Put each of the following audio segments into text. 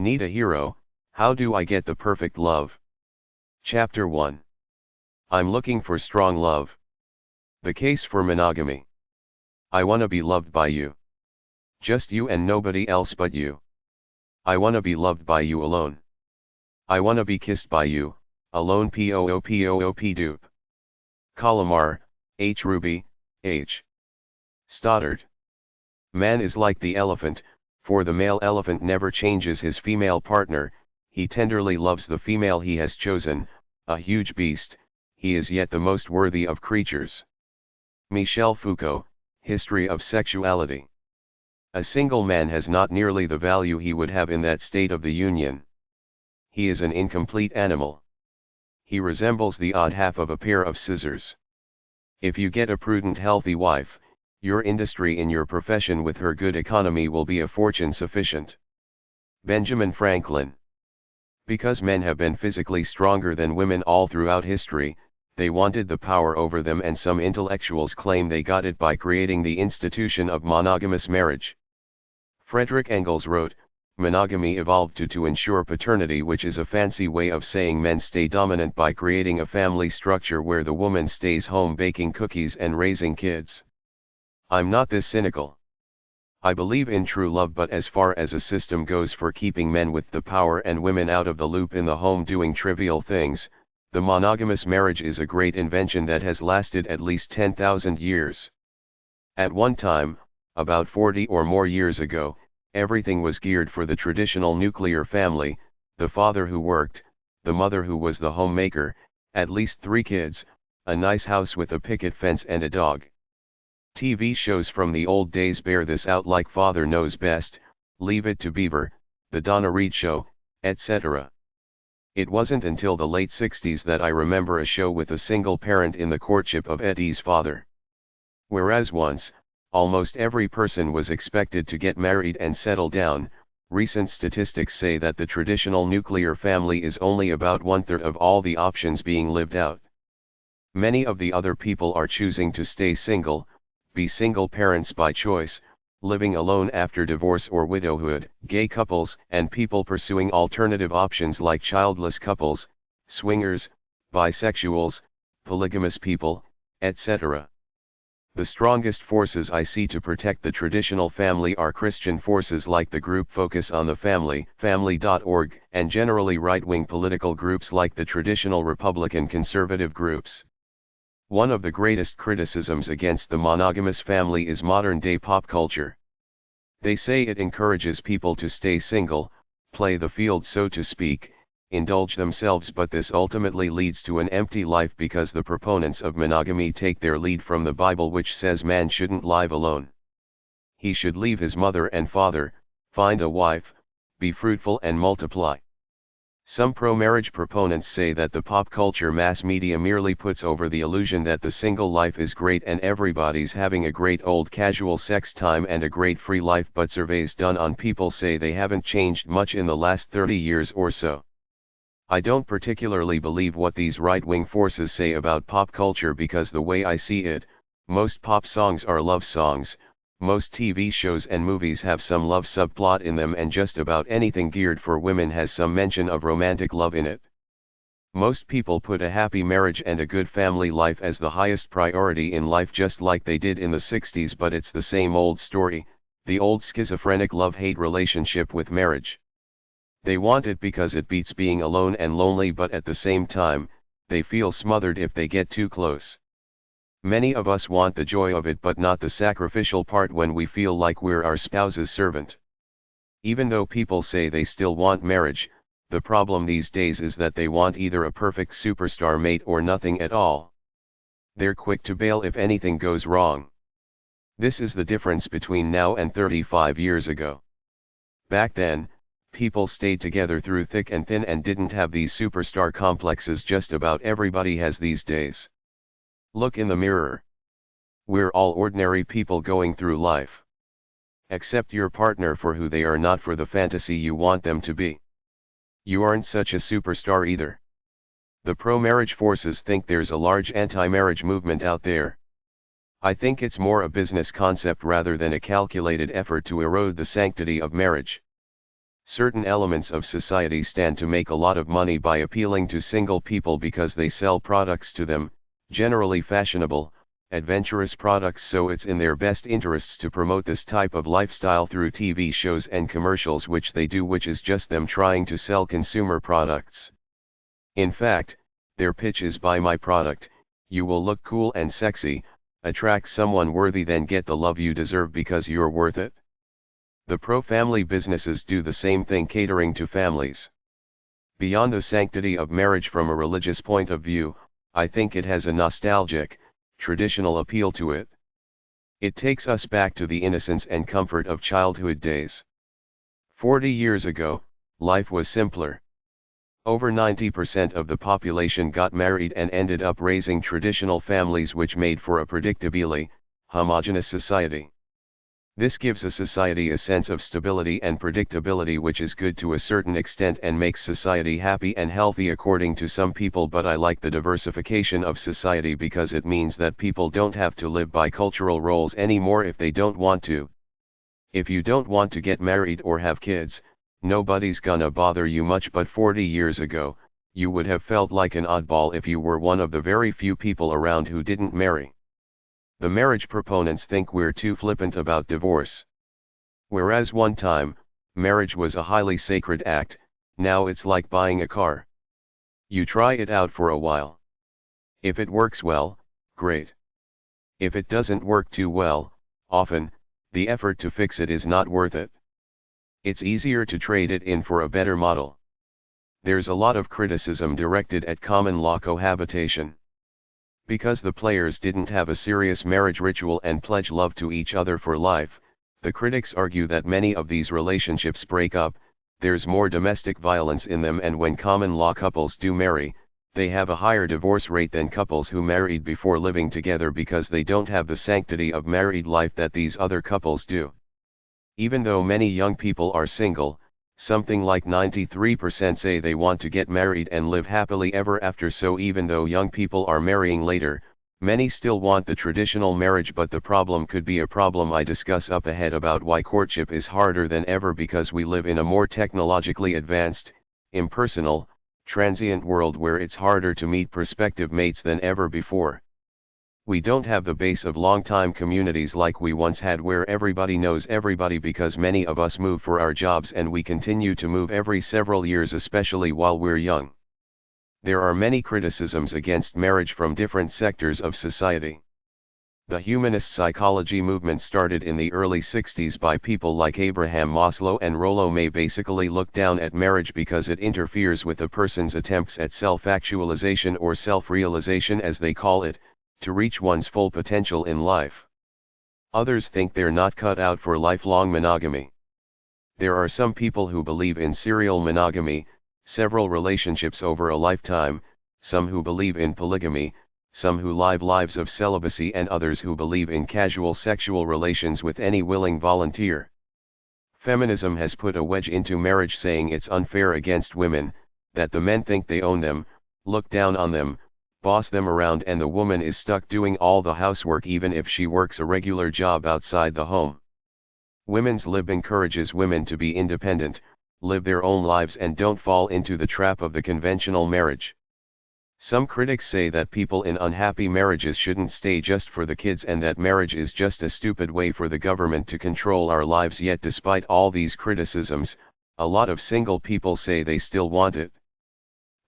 Need a hero, how do I get the perfect love? Chapter 1. I'm looking for strong love. The case for monogamy. I wanna be loved by you. Just you and nobody else but you. I wanna be loved by you alone. I wanna be kissed by you, alone. Poop dupe. Colomar, H. Ruby, H. Stoddard. Man is like the elephant, for the male elephant never changes his female partner, he tenderly loves the female he has chosen, a huge beast, he is yet the most worthy of creatures. Michel Foucault, History of Sexuality. A single man has not nearly the value he would have in that state of the union. He is an incomplete animal. He resembles the odd half of a pair of scissors. If you get a prudent healthy wife, your industry in your profession with her good economy will be a fortune sufficient. Benjamin Franklin. Because men have been physically stronger than women all throughout history, they wanted the power over them, and some intellectuals claim they got it by creating the institution of monogamous marriage. Frederick Engels wrote, monogamy evolved to ensure paternity, which is a fancy way of saying men stay dominant by creating a family structure where the woman stays home baking cookies and raising kids. I'm not this cynical. I believe in true love, but as far as a system goes for keeping men with the power and women out of the loop in the home doing trivial things, the monogamous marriage is a great invention that has lasted at least 10,000 years. At one time, about 40 or more years ago, everything was geared for the traditional nuclear family, the father who worked, the mother who was the homemaker, at least 3 kids, a nice house with a picket fence and a dog. TV shows from the old days bear this out, like Father Knows Best, Leave It to Beaver, The Donna Reed Show, etc. It wasn't until the late 60s that I remember a show with a single parent in the courtship of Eddie's father. Whereas once, almost every person was expected to get married and settle down, recent statistics say that the traditional nuclear family is only about 1/3 of all the options being lived out. Many of the other people are choosing to stay single, be single parents by choice, living alone after divorce or widowhood, gay couples, and people pursuing alternative options like childless couples, swingers, bisexuals, polygamous people, etc. The strongest forces I see to protect the traditional family are Christian forces like the group Focus on the Family, Family.org, and generally right-wing political groups like the traditional Republican conservative groups. One of the greatest criticisms against the monogamous family is modern-day pop culture. They say it encourages people to stay single, play the field so to speak, indulge themselves, but this ultimately leads to an empty life because the proponents of monogamy take their lead from the Bible, which says man shouldn't live alone. He should leave his mother and father, find a wife, be fruitful and multiply. Some pro-marriage proponents say that the pop culture mass media merely puts over the illusion that the single life is great and everybody's having a great old casual sex time and a great free life, but surveys done on people say they haven't changed much in the last 30 years or so. I don't particularly believe what these right-wing forces say about pop culture, because the way I see it, most pop songs are love songs, most TV shows and movies have some love subplot in them, and just about anything geared for women has some mention of romantic love in it. Most people put a happy marriage and a good family life as the highest priority in life, just like they did in the 60s, but it's the same old story, the old schizophrenic love-hate relationship with marriage. They want it because it beats being alone and lonely, but at the same time, they feel smothered if they get too close. Many of us want the joy of it but not the sacrificial part when we feel like we're our spouse's servant. Even though people say they still want marriage, the problem these days is that they want either a perfect superstar mate or nothing at all. They're quick to bail if anything goes wrong. This is the difference between now and 35 years ago. Back then, people stayed together through thick and thin and didn't have these superstar complexes just about everybody has these days. Look in the mirror. We're all ordinary people going through life. Accept your partner for who they are, not for the fantasy you want them to be. You aren't such a superstar either. The pro-marriage forces think there's a large anti-marriage movement out there. I think it's more a business concept rather than a calculated effort to erode the sanctity of marriage. Certain elements of society stand to make a lot of money by appealing to single people because they sell products to them, generally fashionable, adventurous products, so it's in their best interests to promote this type of lifestyle through TV shows and commercials, which they do, which is just them trying to sell consumer products. In fact, their pitch is buy my product, you will look cool and sexy, attract someone worthy, then get the love you deserve because you're worth it. The pro-family businesses do the same thing, catering to families. Beyond the sanctity of marriage from a religious point of view, I think it has a nostalgic, traditional appeal to it. It takes us back to the innocence and comfort of childhood days. 40 years ago, life was simpler. Over 90% of the population got married and ended up raising traditional families, which made for a predictably homogeneous society. This gives a society a sense of stability and predictability, which is good to a certain extent and makes society happy and healthy according to some people, but I like the diversification of society because it means that people don't have to live by cultural roles anymore if they don't want to. If you don't want to get married or have kids, nobody's gonna bother you much, but 40 years ago, you would have felt like an oddball if you were one of the very few people around who didn't marry. The marriage proponents think we're too flippant about divorce. Whereas one time, marriage was a highly sacred act, now it's like buying a car. You try it out for a while. If it works well, great. If it doesn't work too well, often, the effort to fix it is not worth it. It's easier to trade it in for a better model. There's a lot of criticism directed at common law cohabitation. Because the players didn't have a serious marriage ritual and pledge love to each other for life, the critics argue that many of these relationships break up, there's more domestic violence in them, and when common law couples do marry, they have a higher divorce rate than couples who married before living together because they don't have the sanctity of married life that these other couples do. Even though many young people are single, something like 93% say they want to get married and live happily ever after. So even though young people are marrying later, many still want the traditional marriage. But the problem could be a problem I discuss up ahead about why courtship is harder than ever, because we live in a more technologically advanced, impersonal, transient world where it's harder to meet prospective mates than ever before. We don't have the base of long-time communities like we once had, where everybody knows everybody, because many of us move for our jobs and we continue to move every several years, especially while we're young. There are many criticisms against marriage from different sectors of society. The humanist psychology movement, started in the early 60s by people like Abraham Maslow and Rollo May, basically looked down at marriage because it interferes with a person's attempts at self-actualization, or self-realization as they call it, to reach one's full potential in life. Others think they're not cut out for lifelong monogamy. There are some people who believe in serial monogamy, several relationships over a lifetime, some who believe in polygamy, some who live lives of celibacy, and others who believe in casual sexual relations with any willing volunteer. Feminism has put a wedge into marriage, saying it's unfair against women, that the men think they own them, look down on them, boss them around, and the woman is stuck doing all the housework even if she works a regular job outside the home. Women's Lib encourages women to be independent, live their own lives, and don't fall into the trap of the conventional marriage. Some critics say that people in unhappy marriages shouldn't stay just for the kids, and that marriage is just a stupid way for the government to control our lives. Yet despite all these criticisms, a lot of single people say they still want it.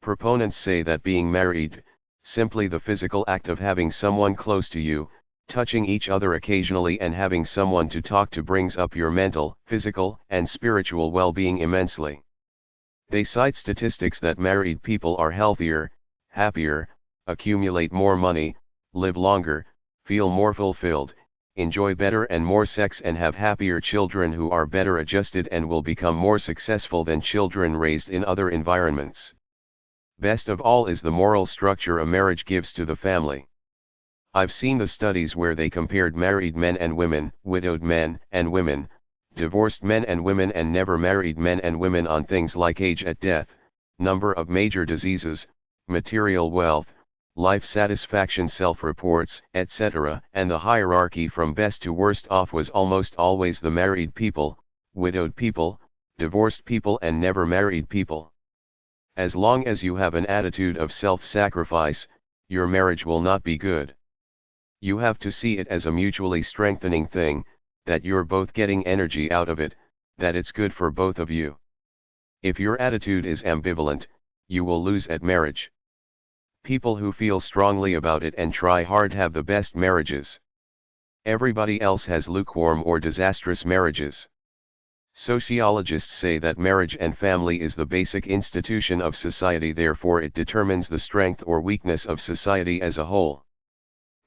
Proponents say that being married, simply the physical act of having someone close to you, touching each other occasionally, and having someone to talk to, brings up your mental, physical, and spiritual well-being immensely. They cite statistics that married people are healthier, happier, accumulate more money, live longer, feel more fulfilled, enjoy better and more sex, and have happier children who are better adjusted and will become more successful than children raised in other environments. Best of all is the moral structure a marriage gives to the family. I've seen the studies where they compared married men and women, widowed men and women, divorced men and women, and never married men and women on things like age at death, number of major diseases, material wealth, life satisfaction, self-reports, etc., and the hierarchy from best to worst off was almost always the married people, widowed people, divorced people and never married people. As long as you have an attitude of self-sacrifice, your marriage will not be good. You have to see it as a mutually strengthening thing, that you're both getting energy out of it, that it's good for both of you. If your attitude is ambivalent, you will lose at marriage. People who feel strongly about it and try hard have the best marriages. Everybody else has lukewarm or disastrous marriages. Sociologists say that marriage and family is the basic institution of society, therefore it determines the strength or weakness of society as a whole.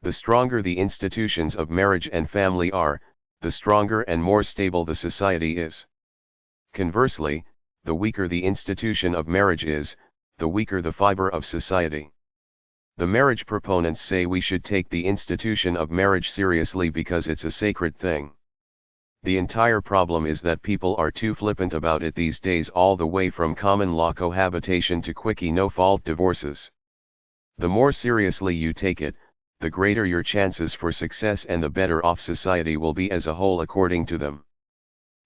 The stronger the institutions of marriage and family are, the stronger and more stable the society is. Conversely, the weaker the institution of marriage is, the weaker the fiber of society. The marriage proponents say we should take the institution of marriage seriously because it's a sacred thing. The entire problem is that people are too flippant about it these days, all the way from common law cohabitation to quickie no-fault divorces. The more seriously you take it, the greater your chances for success and the better off society will be as a whole according to them.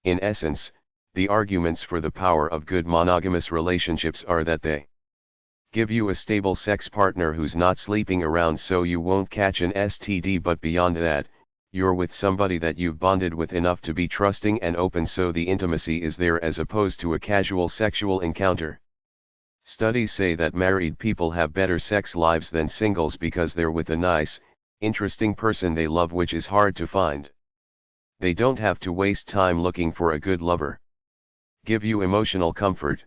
In essence, the arguments for the power of good monogamous relationships are that they give you a stable sex partner who's not sleeping around so you won't catch an STD, but beyond that, you're with somebody that you've bonded with enough to be trusting and open so the intimacy is there as opposed to a casual sexual encounter. Studies say that married people have better sex lives than singles because they're with a nice, interesting person they love, which is hard to find. They don't have to waste time looking for a good lover. Give you emotional comfort.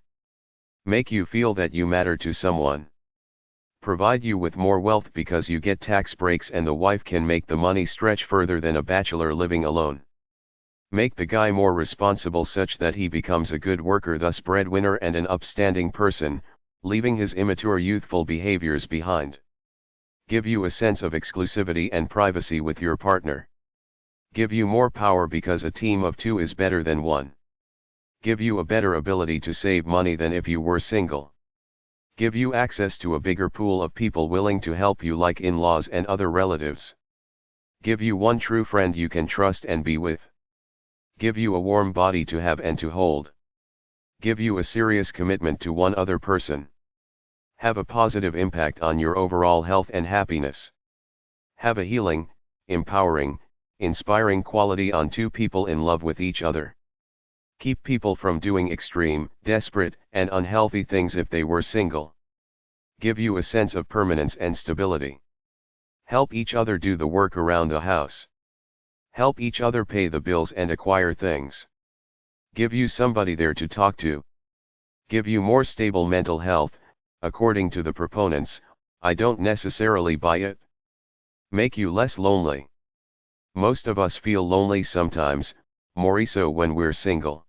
Make you feel that you matter to someone. Provide you with more wealth because you get tax breaks and the wife can make the money stretch further than a bachelor living alone. Make the guy more responsible such that he becomes a good worker, thus breadwinner and an upstanding person, leaving his immature youthful behaviors behind. Give you a sense of exclusivity and privacy with your partner. Give you more power because a team of two is better than one. Give you a better ability to save money than if you were single. Give you access to a bigger pool of people willing to help you, like in-laws and other relatives. Give you one true friend you can trust and be with. Give you a warm body to have and to hold. Give you a serious commitment to one other person. Have a positive impact on your overall health and happiness. Have a healing, empowering, inspiring quality on two people in love with each other. Keep people from doing extreme, desperate, and unhealthy things if they were single. Give you a sense of permanence and stability. Help each other do the work around the house. Help each other pay the bills and acquire things. Give you somebody there to talk to. Give you more stable mental health, according to the proponents. I don't necessarily buy it. Make you less lonely. Most of us feel lonely sometimes, more so when we're single.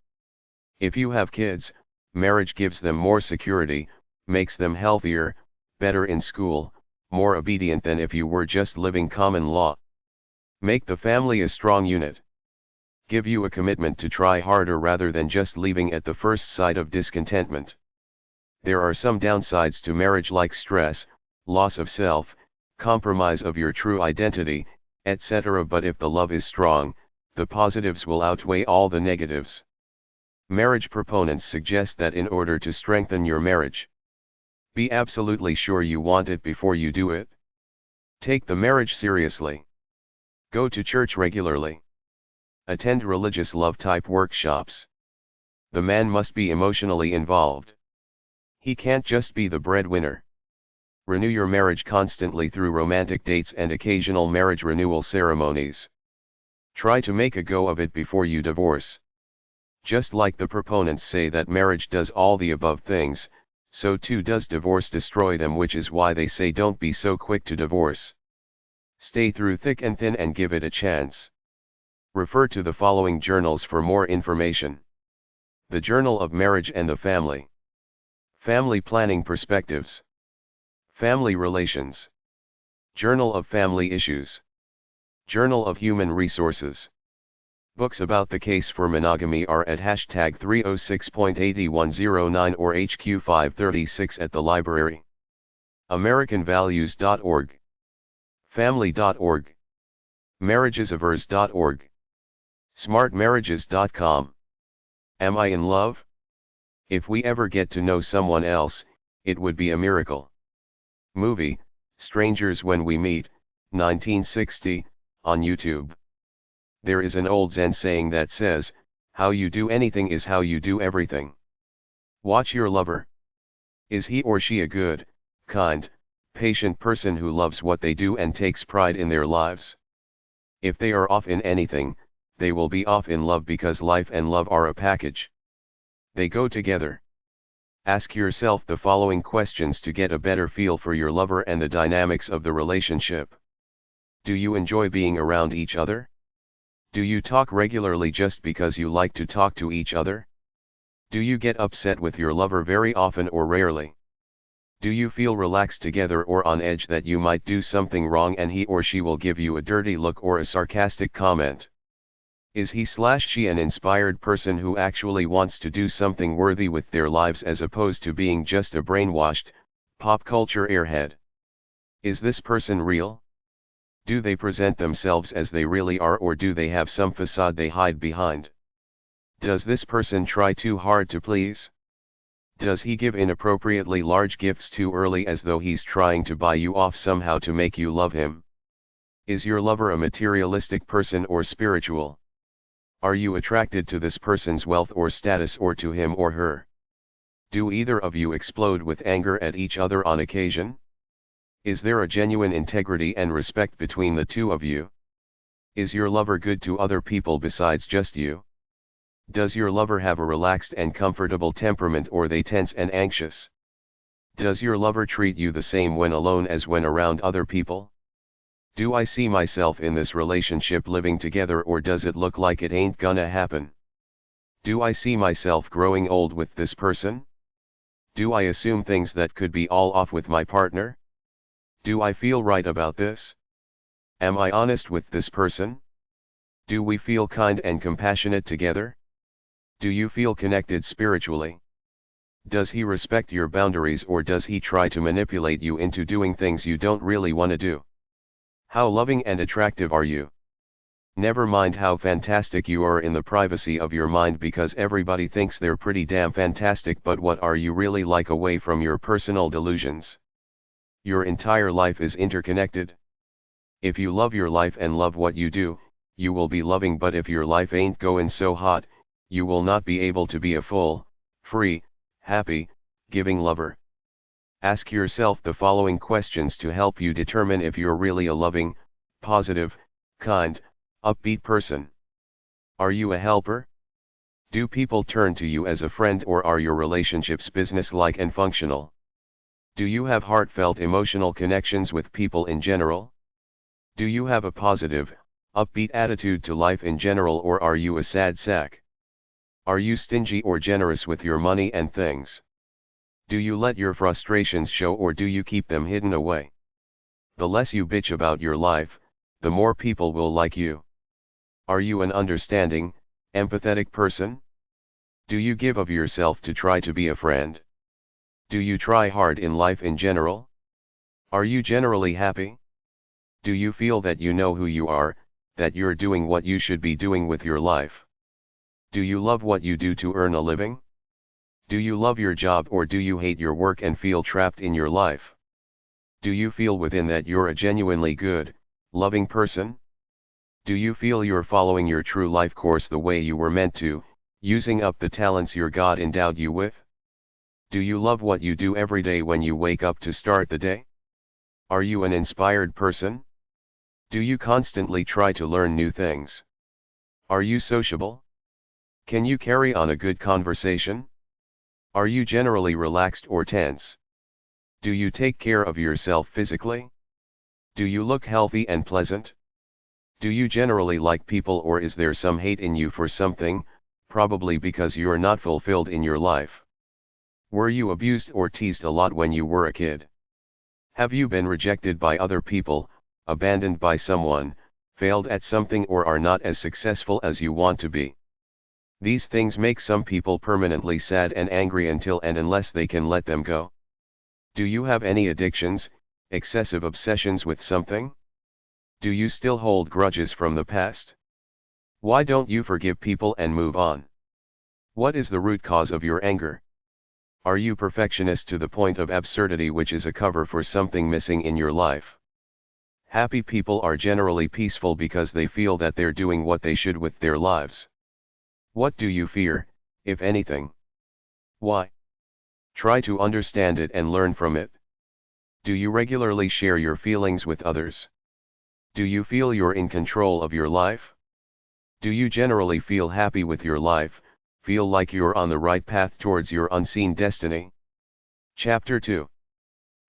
If you have kids, marriage gives them more security, makes them healthier, better in school, more obedient than if you were just living common law. Make the family a strong unit. Give you a commitment to try harder rather than just leaving at the first sight of discontentment. There are some downsides to marriage like stress, loss of self, compromise of your true identity, etc. But if the love is strong, the positives will outweigh all the negatives. Marriage proponents suggest that in order to strengthen your marriage, be absolutely sure you want it before you do it. Take the marriage seriously. Go to church regularly. Attend religious love-type workshops. The man must be emotionally involved. He can't just be the breadwinner. Renew your marriage constantly through romantic dates and occasional marriage renewal ceremonies. Try to make a go of it before you divorce. Just like the proponents say that marriage does all the above things, so too does divorce destroy them, which is why they say don't be so quick to divorce. Stay through thick and thin and give it a chance. Refer to the following journals for more information. The Journal of Marriage and the Family. Family Planning Perspectives. Family Relations. Journal of Family Issues. Journal of Human Resources. Books about the case for monogamy are at hashtag 306.8109 or HQ536 at the library. AmericanValues.org. Family.org. MarriagesAverse.org. SmartMarriages.com. Am I in love? If we ever get to know someone else, it would be a miracle. Movie, Strangers When We Meet, 1960, on YouTube. There is an old Zen saying that says, how you do anything is how you do everything. Watch your lover. Is he or she a good, kind, patient person who loves what they do and takes pride in their lives? If they are off in anything, they will be off in love because life and love are a package. They go together. Ask yourself the following questions to get a better feel for your lover and the dynamics of the relationship. Do you enjoy being around each other? Do you talk regularly just because you like to talk to each other? Do you get upset with your lover very often or rarely? Do you feel relaxed together or on edge that you might do something wrong and he or she will give you a dirty look or a sarcastic comment? Is he/she an inspired person who actually wants to do something worthy with their lives as opposed to being just a brainwashed, pop culture airhead? Is this person real? Do they present themselves as they really are, or do they have some facade they hide behind? Does this person try too hard to please? Does he give inappropriately large gifts too early as though he's trying to buy you off somehow to make you love him? Is your lover a materialistic person or spiritual? Are you attracted to this person's wealth or status or to him or her? Do either of you explode with anger at each other on occasion? Is there a genuine integrity and respect between the two of you? Is your lover good to other people besides just you? Does your lover have a relaxed and comfortable temperament, or they tense and anxious? Does your lover treat you the same when alone as when around other people? Do I see myself in this relationship living together, or does it look like it ain't gonna happen? Do I see myself growing old with this person? Do I assume things that could be all off with my partner? Do I feel right about this? Am I honest with this person? Do we feel kind and compassionate together? Do you feel connected spiritually? Does he respect your boundaries, or does he try to manipulate you into doing things you don't really want to do? How loving and attractive are you? Never mind how fantastic you are in the privacy of your mind, because everybody thinks they're pretty damn fantastic, but what are you really like away from your personal delusions? Your entire life is interconnected. If you love your life and love what you do, you will be loving, but if your life ain't goin' so hot, you will not be able to be a full, free, happy, giving lover. Ask yourself the following questions to help you determine if you're really a loving, positive, kind, upbeat person. Are you a helper? Do people turn to you as a friend, or are your relationships business-like and functional? Do you have heartfelt emotional connections with people in general? Do you have a positive, upbeat attitude to life in general, or are you a sad sack? Are you stingy or generous with your money and things? Do you let your frustrations show, or do you keep them hidden away? The less you bitch about your life, the more people will like you. Are you an understanding, empathetic person? Do you give of yourself to try to be a friend? Do you try hard in life in general? Are you generally happy? Do you feel that you know who you are, that you're doing what you should be doing with your life? Do you love what you do to earn a living? Do you love your job, or do you hate your work and feel trapped in your life? Do you feel within that you're a genuinely good, loving person? Do you feel you're following your true life course the way you were meant to, using up the talents your God endowed you with? Do you love what you do every day when you wake up to start the day? Are you an inspired person? Do you constantly try to learn new things? Are you sociable? Can you carry on a good conversation? Are you generally relaxed or tense? Do you take care of yourself physically? Do you look healthy and pleasant? Do you generally like people, or is there some hate in you for something, probably because you're not fulfilled in your life? Were you abused or teased a lot when you were a kid? Have you been rejected by other people, abandoned by someone, failed at something, or are not as successful as you want to be? These things make some people permanently sad and angry until and unless they can let them go. Do you have any addictions, excessive obsessions with something? Do you still hold grudges from the past? Why don't you forgive people and move on? What is the root cause of your anger? Are you perfectionist to the point of absurdity, which is a cover for something missing in your life? Happy people are generally peaceful because they feel that they're doing what they should with their lives. What do you fear, if anything? Why? Try to understand it and learn from it. Do you regularly share your feelings with others? Do you feel you're in control of your life? Do you generally feel happy with your life, feel like you're on the right path towards your unseen destiny? Chapter 2.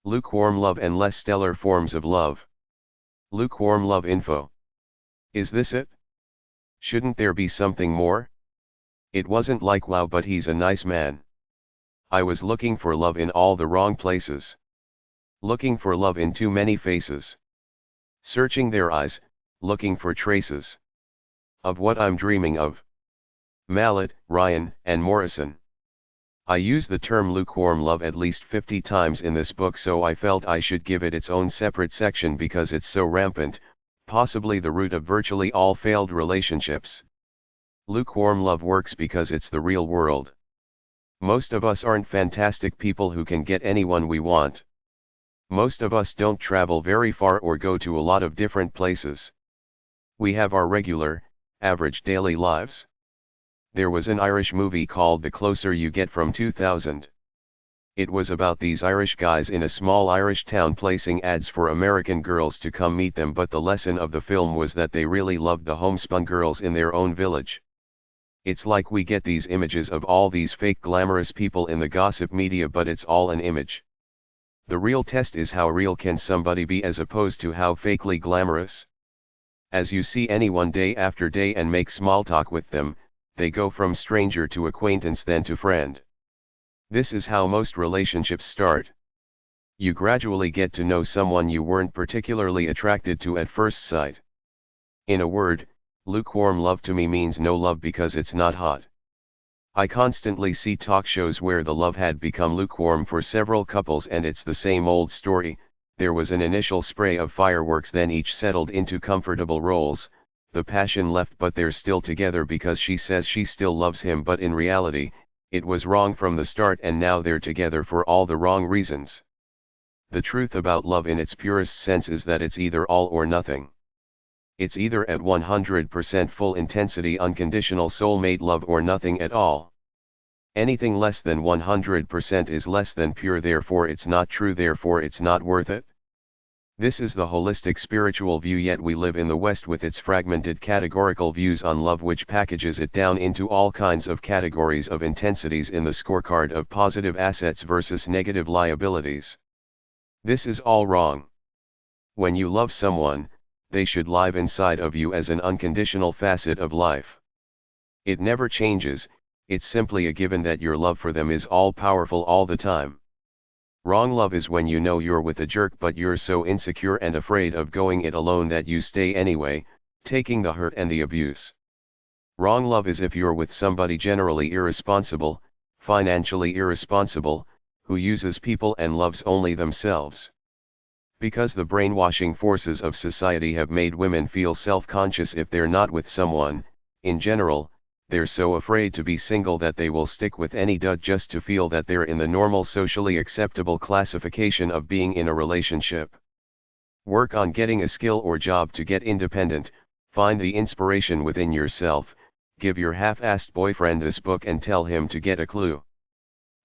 Lukewarm love and less stellar forms of love. Lukewarm love info. Is this it? Shouldn't there be something more? It wasn't like wow, but he's a nice man. I was looking for love in all the wrong places. Looking for love in too many faces. Searching their eyes, looking for traces of what I'm dreaming of. Mallet, Ryan, and Morrison. I use the term lukewarm love at least 50 times in this book, so I felt I should give it its own separate section because it's so rampant, possibly the root of virtually all failed relationships. Lukewarm love works because it's the real world. Most of us aren't fantastic people who can get anyone we want. Most of us don't travel very far or go to a lot of different places. We have our regular, average daily lives. There was an Irish movie called The Closer You Get from 2000. It was about these Irish guys in a small Irish town placing ads for American girls to come meet them, but the lesson of the film was that they really loved the homespun girls in their own village. It's like we get these images of all these fake glamorous people in the gossip media, but it's all an image. The real test is how real can somebody be as opposed to how fakely glamorous. As you see anyone day after day and make small talk with them, they go from stranger to acquaintance then to friend. This is how most relationships start. You gradually get to know someone you weren't particularly attracted to at first sight. In a word, lukewarm love to me means no love because it's not hot. I constantly see talk shows where the love had become lukewarm for several couples, and it's the same old story. There was an initial spray of fireworks, then each settled into comfortable roles, the passion left, but they're still together because she says she still loves him, but in reality, it was wrong from the start and now they're together for all the wrong reasons. The truth about love in its purest sense is that it's either all or nothing. It's either at 100% full intensity unconditional soulmate love or nothing at all. Anything less than 100% is less than pure, therefore it's not true, therefore it's not worth it. This is the holistic spiritual view, yet we live in the West with its fragmented categorical views on love, which packages it down into all kinds of categories of intensities in the scorecard of positive assets versus negative liabilities. This is all wrong. When you love someone, they should live inside of you as an unconditional facet of life. It never changes, it's simply a given that your love for them is all-powerful all the time. Wrong love is when you know you're with a jerk but you're so insecure and afraid of going it alone that you stay anyway, taking the hurt and the abuse. Wrong love is if you're with somebody generally irresponsible, financially irresponsible, who uses people and loves only themselves. Because the brainwashing forces of society have made women feel self-conscious if they're not with someone, in general, they're so afraid to be single that they will stick with any dude just to feel that they're in the normal socially acceptable classification of being in a relationship. Work on getting a skill or job to get independent, find the inspiration within yourself, give your half-assed boyfriend this book and tell him to get a clue.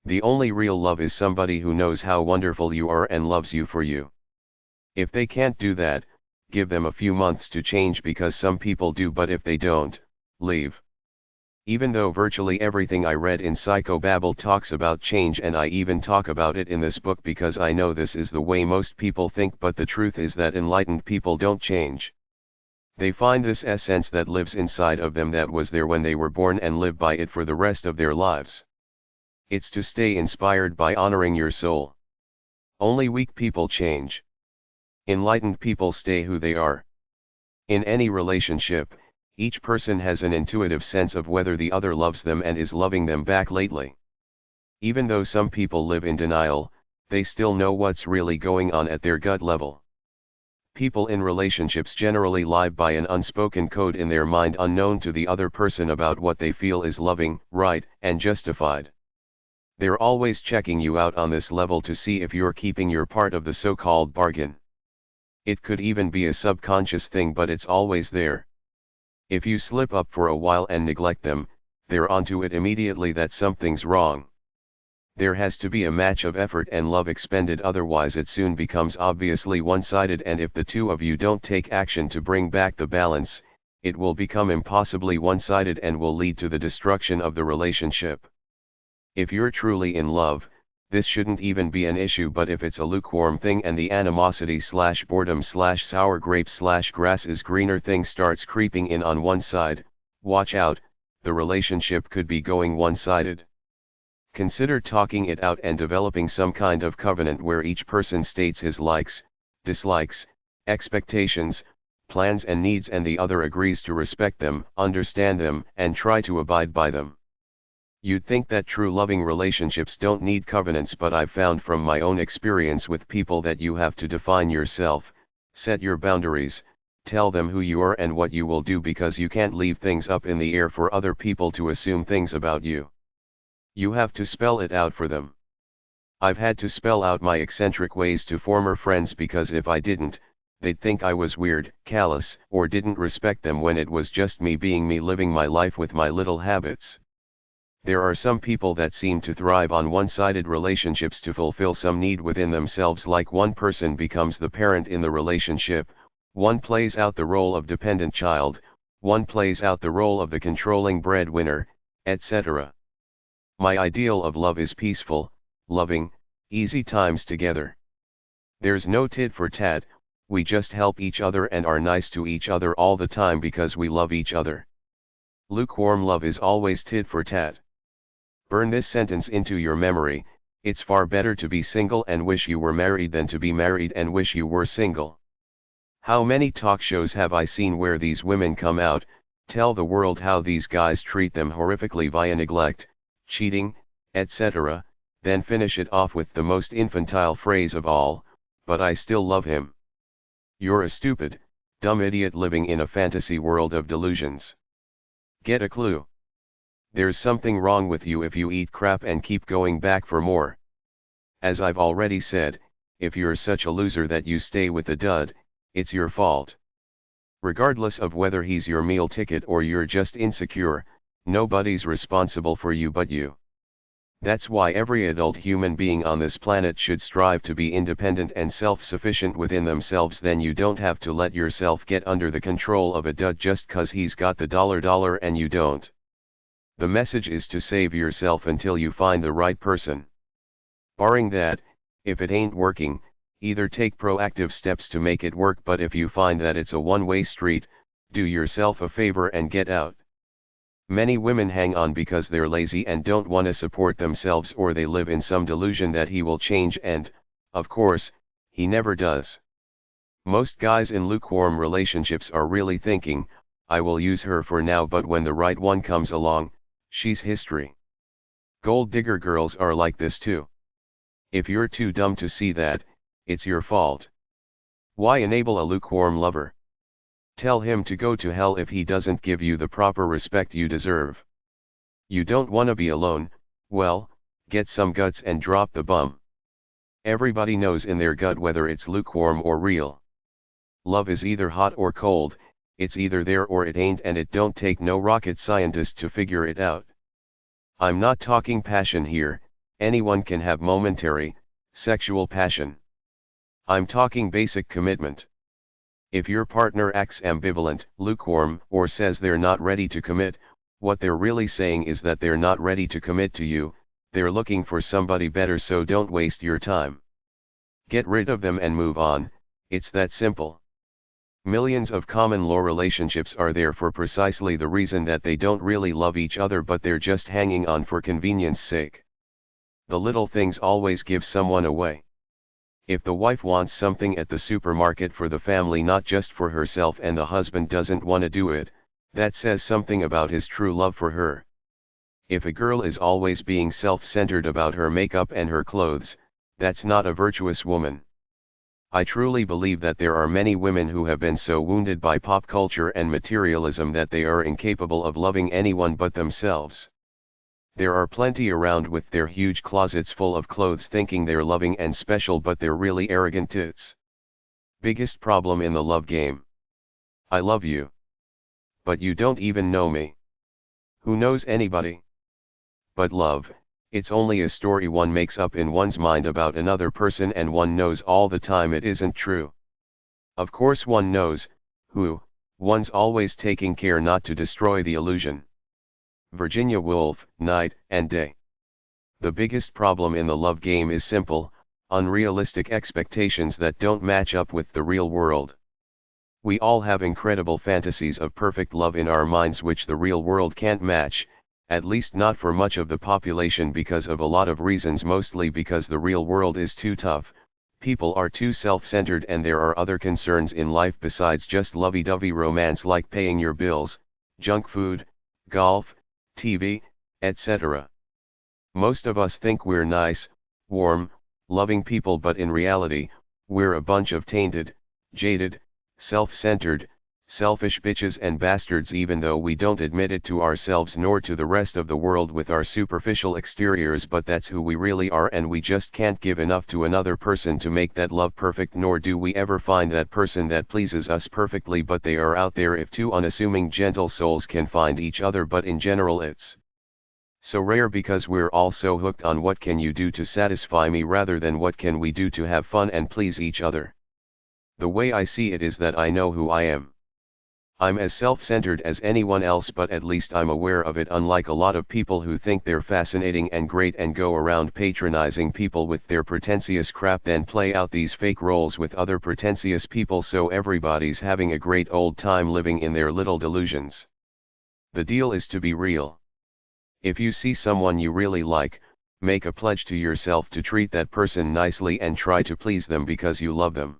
The only real love is somebody who knows how wonderful you are and loves you for you. If they can't do that, give them a few months to change, because some people do, but if they don't, leave. Even though virtually everything I read in Psychobabble talks about change, and I even talk about it in this book because I know this is the way most people think, but the truth is that enlightened people don't change. They find this essence that lives inside of them that was there when they were born and live by it for the rest of their lives. It's to stay inspired by honoring your soul. Only weak people change. Enlightened people stay who they are. In any relationship, each person has an intuitive sense of whether the other loves them and is loving them back lately. Even though some people live in denial, they still know what's really going on at their gut level. People in relationships generally live by an unspoken code in their mind unknown to the other person about what they feel is loving, right, and justified. They're always checking you out on this level to see if you're keeping your part of the so-called bargain. It could even be a subconscious thing, but it's always there. If you slip up for a while and neglect them, they're onto it immediately that something's wrong. There has to be a match of effort and love expended, otherwise it soon becomes obviously one-sided, and if the two of you don't take action to bring back the balance, it will become impossibly one-sided and will lead to the destruction of the relationship. If you're truly in love, this shouldn't even be an issue, but if it's a lukewarm thing and the animosity/boredom/sour grapes/grass is greener thing starts creeping in on one side, watch out, the relationship could be going one-sided. Consider talking it out and developing some kind of covenant where each person states his likes, dislikes, expectations, plans and needs, and the other agrees to respect them, understand them, and try to abide by them. You'd think that true loving relationships don't need covenants, but I've found from my own experience with people that you have to define yourself, set your boundaries, tell them who you are and what you will do, because you can't leave things up in the air for other people to assume things about you. You have to spell it out for them. I've had to spell out my eccentric ways to former friends because if I didn't, they'd think I was weird, callous, or didn't respect them when it was just me being me, living my life with my little habits. There are some people that seem to thrive on one-sided relationships to fulfill some need within themselves, like one person becomes the parent in the relationship, one plays out the role of dependent child, one plays out the role of the controlling breadwinner, etc. My ideal of love is peaceful, loving, easy times together. There's no tit for tat, we just help each other and are nice to each other all the time because we love each other. Lukewarm love is always tit for tat. Burn this sentence into your memory: it's far better to be single and wish you were married than to be married and wish you were single. How many talk shows have I seen where these women come out, tell the world how these guys treat them horrifically via neglect, cheating, etc., then finish it off with the most infantile phrase of all, "But I still love him." You're a stupid, dumb idiot living in a fantasy world of delusions. Get a clue. There's something wrong with you if you eat crap and keep going back for more. As I've already said, if you're such a loser that you stay with a dud, it's your fault. Regardless of whether he's your meal ticket or you're just insecure, nobody's responsible for you but you. That's why every adult human being on this planet should strive to be independent and self-sufficient within themselves. Then you don't have to let yourself get under the control of a dud just cause he's got the dollar and you don't. The message is to save yourself until you find the right person. Barring that, if it ain't working, either take proactive steps to make it work, but if you find that it's a one-way street, do yourself a favor and get out. Many women hang on because they're lazy and don't want to support themselves, or they live in some delusion that he will change, and, of course, he never does. Most guys in lukewarm relationships are really thinking, I will use her for now, but when the right one comes along, she's history. Gold digger girls are like this too. If you're too dumb to see that, it's your fault. Why enable a lukewarm lover? Tell him to go to hell if he doesn't give you the proper respect you deserve. You don't want to be alone? Well, get some guts and drop the bum. Everybody knows in their gut whether it's lukewarm or real. Love is either hot or cold, it's either there or it ain't, and it don't take no rocket scientist to figure it out. I'm not talking passion here, anyone can have momentary, sexual passion. I'm talking basic commitment. If your partner acts ambivalent, lukewarm, or says they're not ready to commit, what they're really saying is that they're not ready to commit to you, they're looking for somebody better, so don't waste your time. Get rid of them and move on, it's that simple. Millions of common law relationships are there for precisely the reason that they don't really love each other, but they're just hanging on for convenience sake. The little things always give someone away. If the wife wants something at the supermarket for the family, not just for herself, and the husband doesn't want to do it, that says something about his true love for her. If a girl is always being self-centered about her makeup and her clothes, that's not a virtuous woman. I truly believe that there are many women who have been so wounded by pop culture and materialism that they are incapable of loving anyone but themselves. There are plenty around with their huge closets full of clothes thinking they're loving and special, but they're really arrogant tits. Biggest problem in the love game. I love you. But you don't even know me. Who knows anybody? But love, it's only a story one makes up in one's mind about another person, and one knows all the time it isn't true. Of course one knows, one's always taking care not to destroy the illusion. Virginia Woolf, Night and Day. The biggest problem in the love game is simple, unrealistic expectations that don't match up with the real world. We all have incredible fantasies of perfect love in our minds which the real world can't match, at least not for much of the population, because of a lot of reasons, mostly because the real world is too tough, people are too self-centered, and there are other concerns in life besides just lovey-dovey romance like paying your bills, junk food, golf, TV, etc. Most of us think we're nice, warm, loving people, but in reality, we're a bunch of tainted, jaded, self-centered, selfish bitches and bastards, even though we don't admit it to ourselves nor to the rest of the world with our superficial exteriors. But that's who we really are, and we just can't give enough to another person to make that love perfect, nor do we ever find that person that pleases us perfectly. But they are out there if two unassuming gentle souls can find each other, but in general it's so rare because we're all so hooked on what can you do to satisfy me rather than what can we do to have fun and please each other. The way I see it is that I know who I am. I'm as self-centered as anyone else, but at least I'm aware of it, unlike a lot of people who think they're fascinating and great and go around patronizing people with their pretentious crap, then play out these fake roles with other pretentious people so everybody's having a great old time living in their little delusions. The deal is to be real. If you see someone you really like, make a pledge to yourself to treat that person nicely and try to please them because you love them.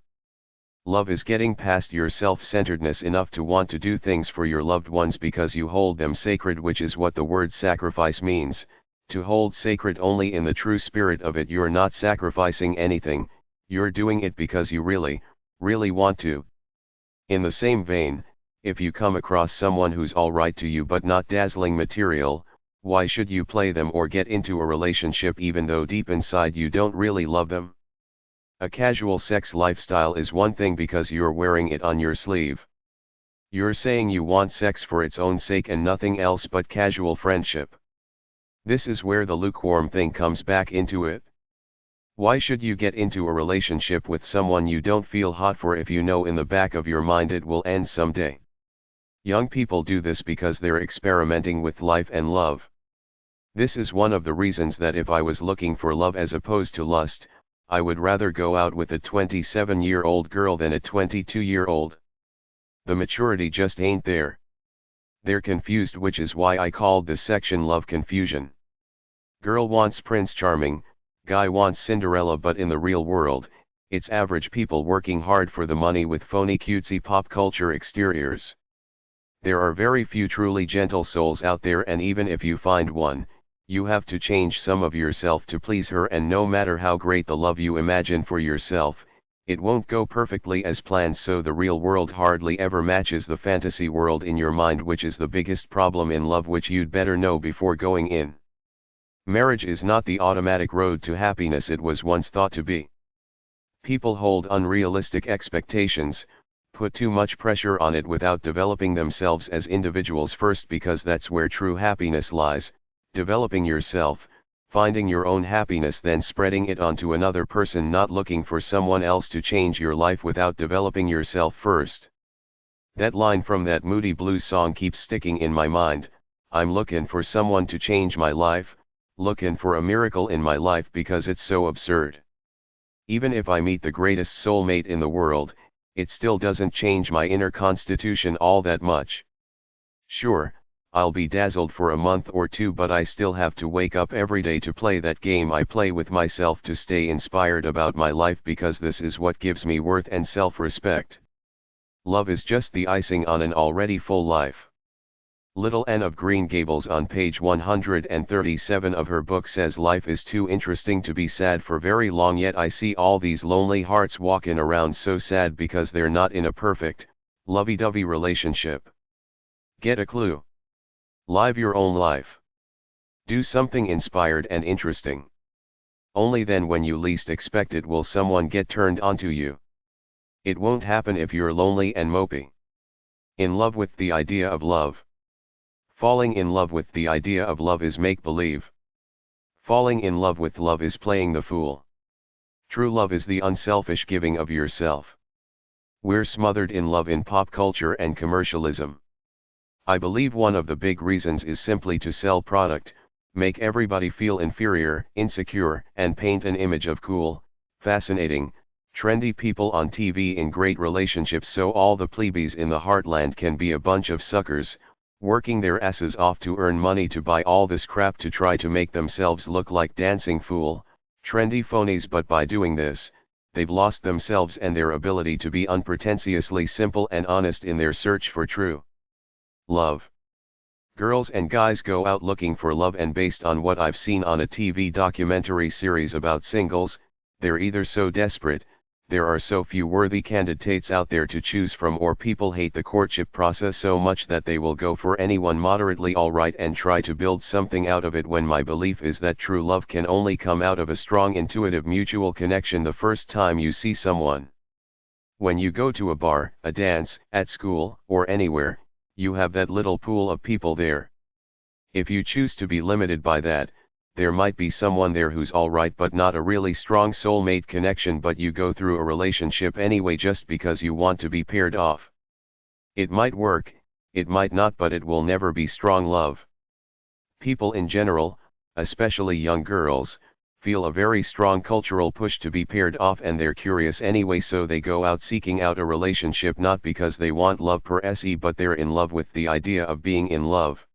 Love is getting past your self-centeredness enough to want to do things for your loved ones because you hold them sacred, which is what the word sacrifice means, to hold sacred only in the true spirit of it. You're not sacrificing anything, you're doing it because you really, really want to. In the same vein, if you come across someone who's alright to you but not dazzling material, why should you play them or get into a relationship even though deep inside you don't really love them? A casual sex lifestyle is one thing because you're wearing it on your sleeve. You're saying you want sex for its own sake and nothing else but casual friendship. This is where the lukewarm thing comes back into it. Why should you get into a relationship with someone you don't feel hot for if you know in the back of your mind it will end someday? Young people do this because they're experimenting with life and love. This is one of the reasons that if I was looking for love as opposed to lust, I would rather go out with a 27-year-old girl than a 22-year-old. The maturity just ain't there. They're confused, which is why I called this section Love Confusion. Girl wants Prince Charming, guy wants Cinderella, but in the real world, it's average people working hard for the money with phony cutesy pop culture exteriors. There are very few truly gentle souls out there, and even if you find one, you have to change some of yourself to please her, and no matter how great the love you imagine for yourself, it won't go perfectly as planned, so the real world hardly ever matches the fantasy world in your mind, which is the biggest problem in love, which you'd better know before going in. Marriage is not the automatic road to happiness it was once thought to be. People hold unrealistic expectations, put too much pressure on it without developing themselves as individuals first, because that's where true happiness lies. Developing yourself, finding your own happiness, then spreading it onto another person, not looking for someone else to change your life without developing yourself first. That line from that Moody Blues song keeps sticking in my mind. I'm looking for someone to change my life, looking for a miracle in my life, because it's so absurd. Even if I meet the greatest soulmate in the world, it still doesn't change my inner constitution all that much. Sure, I'll be dazzled for a month or two, but I still have to wake up every day to play that game I play with myself to stay inspired about my life, because this is what gives me worth and self-respect. Love is just the icing on an already full life. Little N of Green Gables on page 137 of her book says life is too interesting to be sad for very long, yet I see all these lonely hearts walking around so sad because they're not in a perfect, lovey-dovey relationship. Get a clue. Live your own life. Do something inspired and interesting. Only then, when you least expect it, will someone get turned onto you. It won't happen if you're lonely and mopey. In love with the idea of love. Falling in love with the idea of love is make-believe. Falling in love with love is playing the fool. True love is the unselfish giving of yourself. We're smothered in love in pop culture and commercialism. I believe one of the big reasons is simply to sell product, make everybody feel inferior, insecure, and paint an image of cool, fascinating, trendy people on TV in great relationships so all the plebeies in the heartland can be a bunch of suckers, working their asses off to earn money to buy all this crap to try to make themselves look like dancing fool, trendy phonies. But by doing this, they've lost themselves and their ability to be unpretentiously simple and honest in their search for true love. Girls and guys go out looking for love, and based on what I've seen on a TV documentary series about singles, they're either so desperate, there are so few worthy candidates out there to choose from, or people hate the courtship process so much that they will go for anyone moderately alright and try to build something out of it, when my belief is that true love can only come out of a strong intuitive mutual connection the first time you see someone. When you go to a bar, a dance, at school, or anywhere, you have that little pool of people there. If you choose to be limited by that, there might be someone there who's alright but not a really strong soulmate connection, but you go through a relationship anyway just because you want to be paired off. It might work, it might not, but it will never be strong love. People in general, especially young girls, feel a very strong cultural push to be paired off, and they're curious anyway, so they go out seeking out a relationship not because they want love per se, but they're in love with the idea of being in love.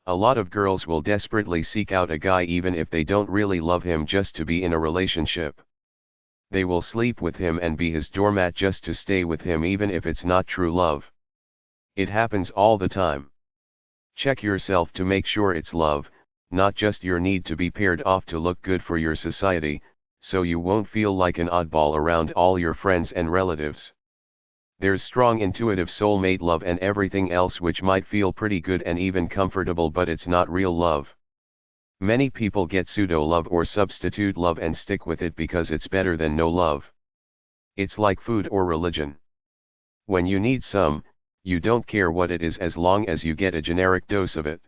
A lot of girls will desperately seek out a guy even if they don't really love him just to be in a relationship. They will sleep with him and be his doormat just to stay with him even if it's not true love. It happens all the time. Check yourself to make sure it's love, not just your need to be paired off to look good for your society, so you won't feel like an oddball around all your friends and relatives. There's strong intuitive soulmate love and everything else which might feel pretty good and even comfortable, but it's not real love. Many people get pseudo-love or substitute love and stick with it because it's better than no love. It's like food or religion. When you need some, you don't care what it is as long as you get a generic dose of it.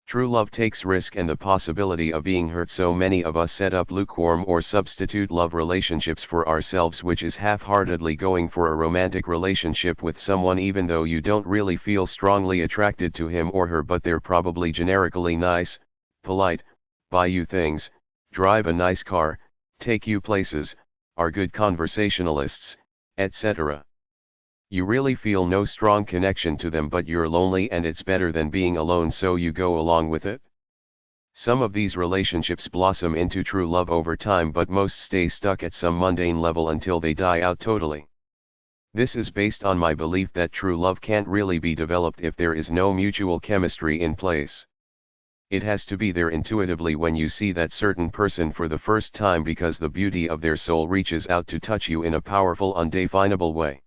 True love takes risk and the possibility of being hurt, so many of us set up lukewarm or substitute love relationships for ourselves, which is half-heartedly going for a romantic relationship with someone even though you don't really feel strongly attracted to him or her, but they're probably generically nice, polite, buy you things, drive a nice car, take you places, are good conversationalists, etc. You really feel no strong connection to them, but you're lonely and it's better than being alone, so you go along with it. Some of these relationships blossom into true love over time, but most stay stuck at some mundane level until they die out totally. This is based on my belief that true love can't really be developed if there is no mutual chemistry in place. It has to be there intuitively when you see that certain person for the first time, because the beauty of their soul reaches out to touch you in a powerful, undefinable way.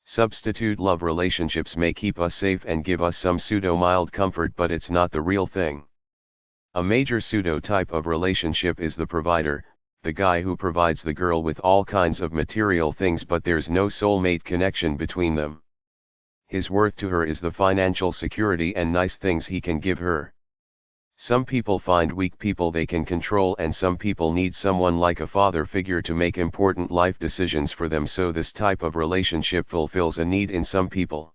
Substitute love relationships may keep us safe and give us some pseudo-mild comfort, but it's not the real thing. A major pseudo-type of relationship is the provider, the guy who provides the girl with all kinds of material things, but there's no soulmate connection between them. His worth to her is the financial security and nice things he can give her. Some people find weak people they can control, and some people need someone like a father figure to make important life decisions for them, so this type of relationship fulfills a need in some people.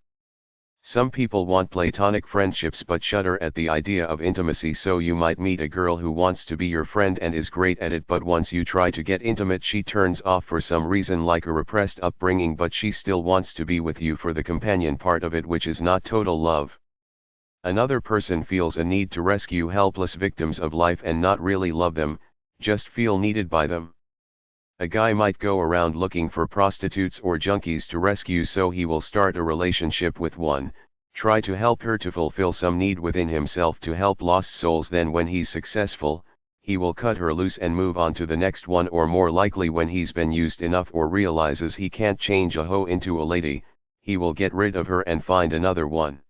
Some people want platonic friendships but shudder at the idea of intimacy, so you might meet a girl who wants to be your friend and is great at it, but once you try to get intimate she turns off for some reason, like a repressed upbringing, but she still wants to be with you for the companion part of it, which is not total love. Another person feels a need to rescue helpless victims of life and not really love them, just feel needed by them. A guy might go around looking for prostitutes or junkies to rescue, so he will start a relationship with one, Try to help her to fulfill some need within himself to help lost souls. Then when he's successful, he will cut her loose and move on to the next one, or more likely when he's been used enough or realizes he can't change a hoe into a lady, he will get rid of her and find another one.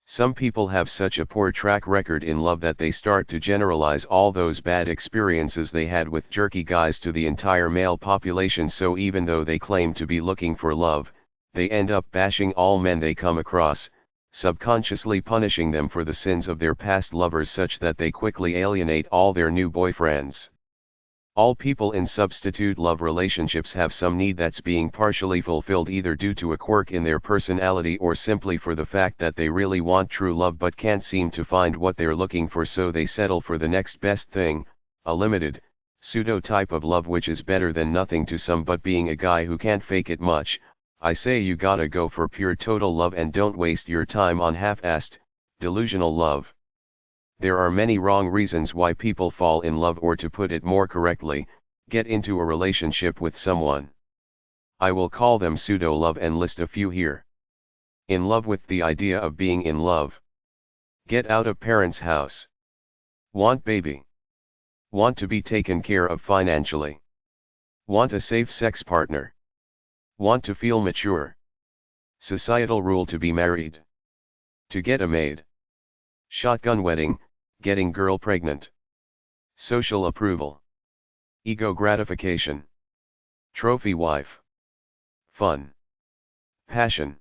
Some people have such a poor track record in love that they start to generalize all those bad experiences they had with jerky guys to the entire male population, so even though they claim to be looking for love, they end up bashing all men they come across, subconsciously punishing them for the sins of their past lovers such that they quickly alienate all their new boyfriends. All people in substitute love relationships have some need that's being partially fulfilled, either due to a quirk in their personality or simply for the fact that they really want true love but can't seem to find what they're looking for, so they settle for the next best thing, a limited, pseudo type of love which is better than nothing to some. But being a guy who can't fake it much, I say you gotta go for pure total love and don't waste your time on half-assed, delusional love. There are many wrong reasons why people fall in love, or to put it more correctly, get into a relationship with someone. I will call them pseudo-love and list a few here. In love with the idea of being in love. Get out of parents' house. Want baby. Want to be taken care of financially. Want a safe sex partner. Want to feel mature. Societal rule to be married. To get a maid. Shotgun wedding, getting girl pregnant. Social approval. Ego gratification. Trophy wife. Fun. Passion.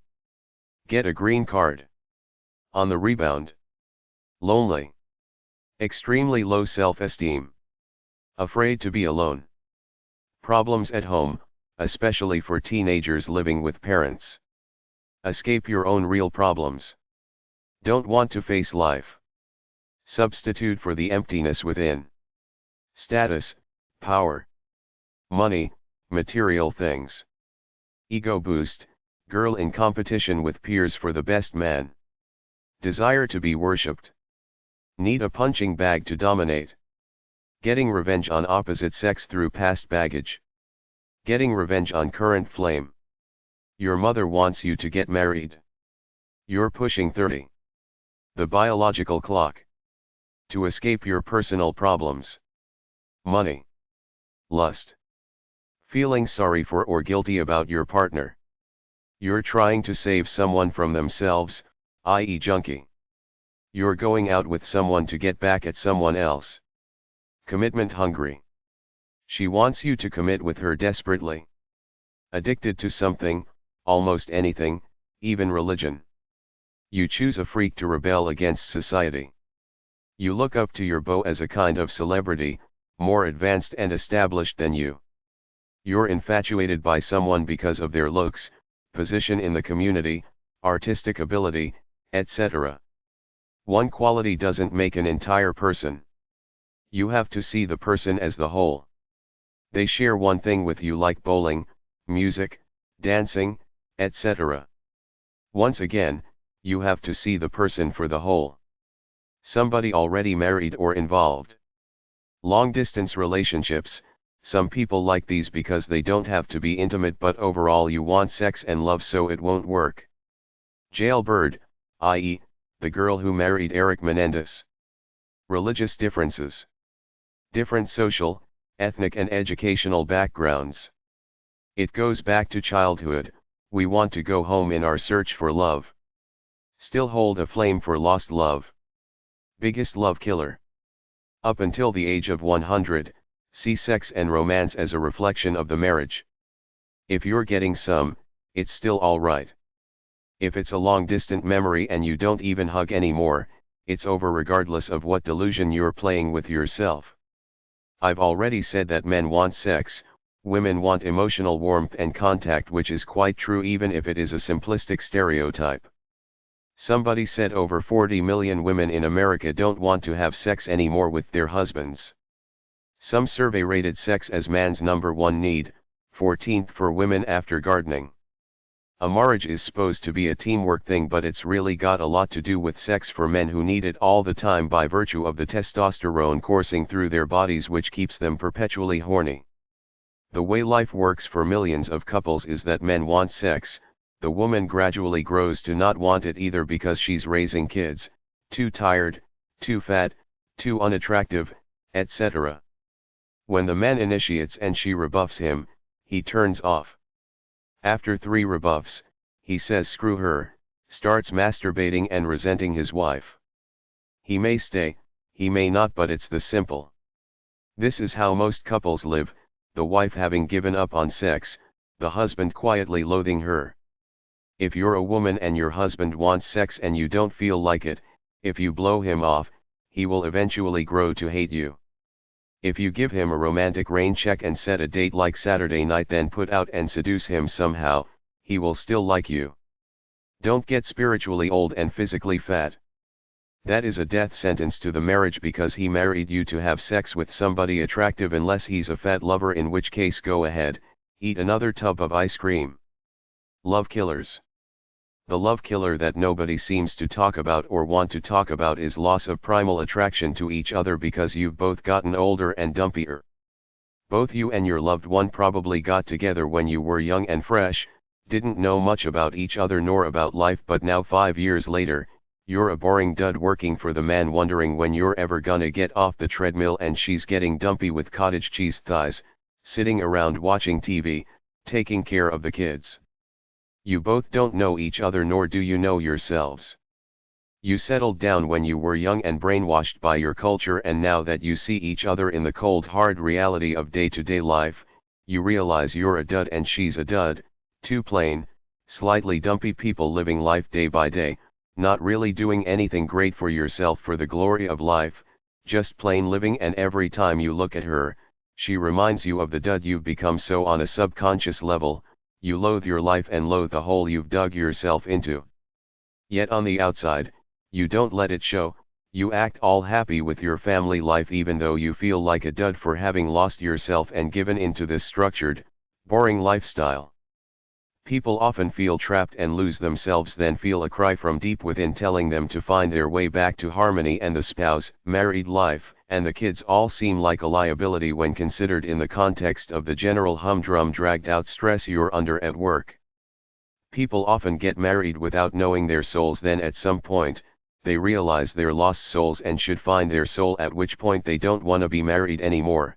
Get a green card. On the rebound. Lonely. Extremely low self-esteem. Afraid to be alone. Problems at home, especially for teenagers living with parents. Escape your own real problems. Don't want to face life. Substitute for the emptiness within. Status, power. Money, material things. Ego boost, girl in competition with peers for the best man. Desire to be worshipped. Need a punching bag to dominate. Getting revenge on opposite sex through past baggage. Getting revenge on current flame. Your mother wants you to get married. You're pushing 30. The biological clock. To escape your personal problems. Money. Lust. Feeling sorry for or guilty about your partner. You're trying to save someone from themselves, i.e. junkie. You're going out with someone to get back at someone else. Commitment hungry. She wants you to commit with her desperately. Addicted to something, almost anything, even religion. You choose a freak to rebel against society. You look up to your beau as a kind of celebrity, more advanced and established than you. You're infatuated by someone because of their looks, position in the community, artistic ability, etc. One quality doesn't make an entire person. You have to see the person as the whole. They share one thing with you, like bowling, music, dancing, etc. Once again, you have to see the person for the whole. Somebody already married or involved. Long-distance relationships, some people like these because they don't have to be intimate, but overall you want sex and love, so it won't work. Jailbird, i.e., the girl who married Eric Menendez. Religious differences. Different social, ethnic and educational backgrounds. It goes back to childhood. We want to go home in our search for love. Still hold a flame for lost love. Biggest love killer. Up until the age of 100, see sex and romance as a reflection of the marriage. If you're getting some, it's still alright. If it's a long-distant memory and you don't even hug anymore, it's over regardless of what delusion you're playing with yourself. I've already said that men want sex, women want emotional warmth and contact, which is quite true even if it is a simplistic stereotype. Somebody said over 40 million women in America don't want to have sex anymore with their husbands. Some survey rated sex as man's #1 need, 14th for women after gardening. A marriage is supposed to be a teamwork thing, but it's really got a lot to do with sex for men who need it all the time by virtue of the testosterone coursing through their bodies, which keeps them perpetually horny. The way life works for millions of couples is that men want sex, the woman gradually grows to not want it either because she's raising kids, too tired, too fat, too unattractive, etc. When the man initiates and she rebuffs him, he turns off. After 3 rebuffs, he says screw her, starts masturbating and resenting his wife. He may stay, he may not, but it's the simple. This is how most couples live, the wife having given up on sex, the husband quietly loathing her. If you're a woman and your husband wants sex and you don't feel like it, if you blow him off, he will eventually grow to hate you. If you give him a romantic rain check and set a date like Saturday night, then put out and seduce him somehow, he will still like you. Don't get spiritually old and physically fat. That is a death sentence to the marriage because he married you to have sex with somebody attractive, unless he's a fat lover, in which case go ahead, eat another tub of ice cream. Love killers. The love killer that nobody seems to talk about or want to talk about is loss of primal attraction to each other because you've both gotten older and dumpier. Both you and your loved one probably got together when you were young and fresh, didn't know much about each other nor about life, but now 5 years later, you're a boring dud working for the man, wondering when you're ever gonna get off the treadmill, and she's getting dumpy with cottage cheese thighs, sitting around watching TV, taking care of the kids. You both don't know each other, nor do you know yourselves. You settled down when you were young and brainwashed by your culture, and now that you see each other in the cold hard reality of day-to-day life, you realize you're a dud and she's a dud, two plain, slightly dumpy people living life day by day, not really doing anything great for yourself for the glory of life, just plain living, and every time you look at her, she reminds you of the dud you've become. So on a subconscious level, you loathe your life and loathe the hole you've dug yourself into. Yet on the outside, you don't let it show, you act all happy with your family life even though you feel like a dud for having lost yourself and given into this structured, boring lifestyle. People often feel trapped and lose themselves, then feel a cry from deep within telling them to find their way back to harmony, and the spouse, married life, and the kids all seem like a liability when considered in the context of the general humdrum dragged out stress you're under at work. People often get married without knowing their souls, then at some point, they realize they're lost souls and should find their soul, at which point they don't want to be married anymore.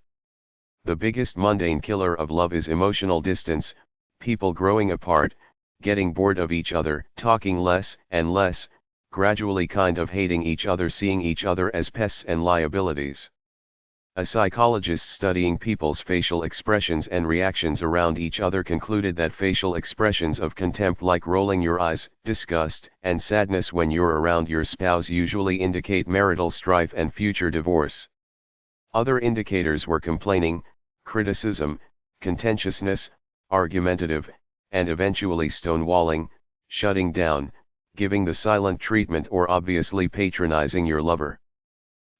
The biggest mundane killer of love is emotional distance, people growing apart, getting bored of each other, talking less and less, gradually kind of hating each other, seeing each other as pests and liabilities. A psychologist studying people's facial expressions and reactions around each other concluded that facial expressions of contempt, like rolling your eyes, disgust, and sadness when you're around your spouse, usually indicate marital strife and future divorce. Other indicators were complaining, criticism, contentiousness, argumentative, and eventually stonewalling, shutting down, giving the silent treatment, or obviously patronizing your lover.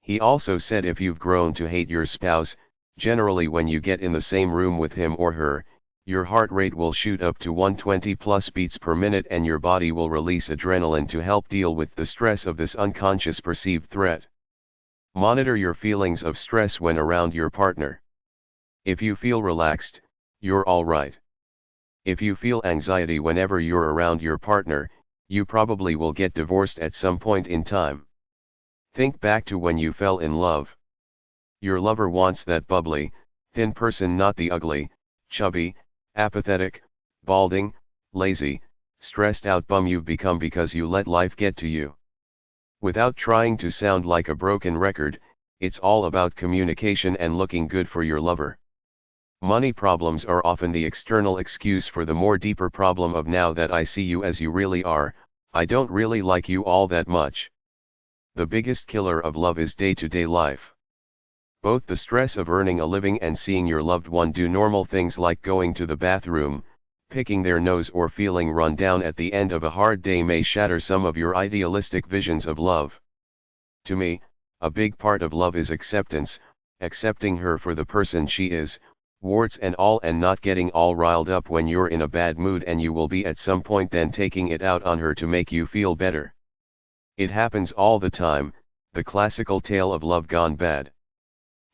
He also said if you've grown to hate your spouse, generally when you get in the same room with him or her, your heart rate will shoot up to 120 plus beats per minute, and your body will release adrenaline to help deal with the stress of this unconscious perceived threat. Monitor your feelings of stress when around your partner. If you feel relaxed, you're all right. If you feel anxiety whenever you're around your partner, you probably will get divorced at some point in time. Think back to when you fell in love. Your lover wants that bubbly, thin person, not the ugly, chubby, apathetic, balding, lazy, stressed out bum you've become because you let life get to you. Without trying to sound like a broken record, it's all about communication and looking good for your lover. Money problems are often the external excuse for the more deeper problem of now that I see you as you really are, I don't really like you all that much. The biggest killer of love is day-to-day life. Both the stress of earning a living and seeing your loved one do normal things like going to the bathroom, picking their nose, or feeling run down at the end of a hard day may shatter some of your idealistic visions of love. To me, a big part of love is acceptance, accepting her for the person she is, warts and all, and not getting all riled up when you're in a bad mood and you will be at some point, then taking it out on her to make you feel better. It happens all the time, the classical tale of love gone bad.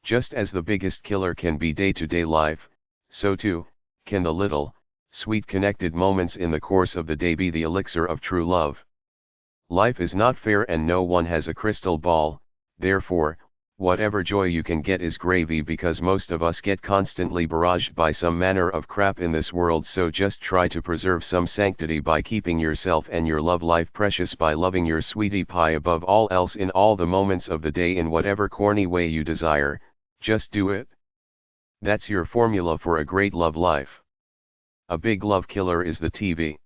Just as the biggest killer can be day-to-day life, so too, can the little, Sweet connected moments in the course of the day be the elixir of true love. Life is not fair and no one has a crystal ball, therefore, whatever joy you can get is gravy because most of us get constantly barraged by some manner of crap in this world, so just try to preserve some sanctity by keeping yourself and your love life precious by loving your sweetie pie above all else in all the moments of the day in whatever corny way you desire, just do it. That's your formula for a great love life. A big love killer is the TV.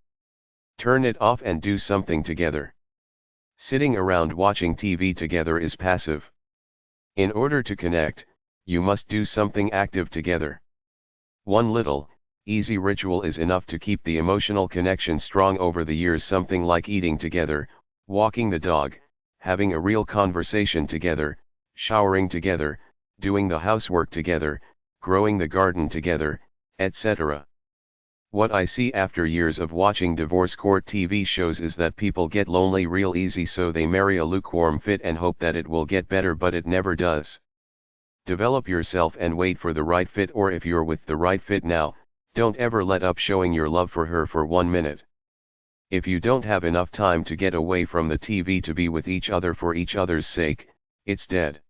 Turn it off and do something together. Sitting around watching TV together is passive. In order to connect, you must do something active together. One little, easy ritual is enough to keep the emotional connection strong over the years, something like eating together, walking the dog, having a real conversation together, showering together, doing the housework together, growing the garden together, etc. What I see after years of watching divorce court TV shows is that people get lonely real easy, so they marry a lukewarm fit and hope that it will get better, but it never does. Develop yourself and wait for the right fit, or if you're with the right fit now, don't ever let up showing your love for her for 1 minute. If you don't have enough time to get away from the TV to be with each other for each other's sake, it's dead.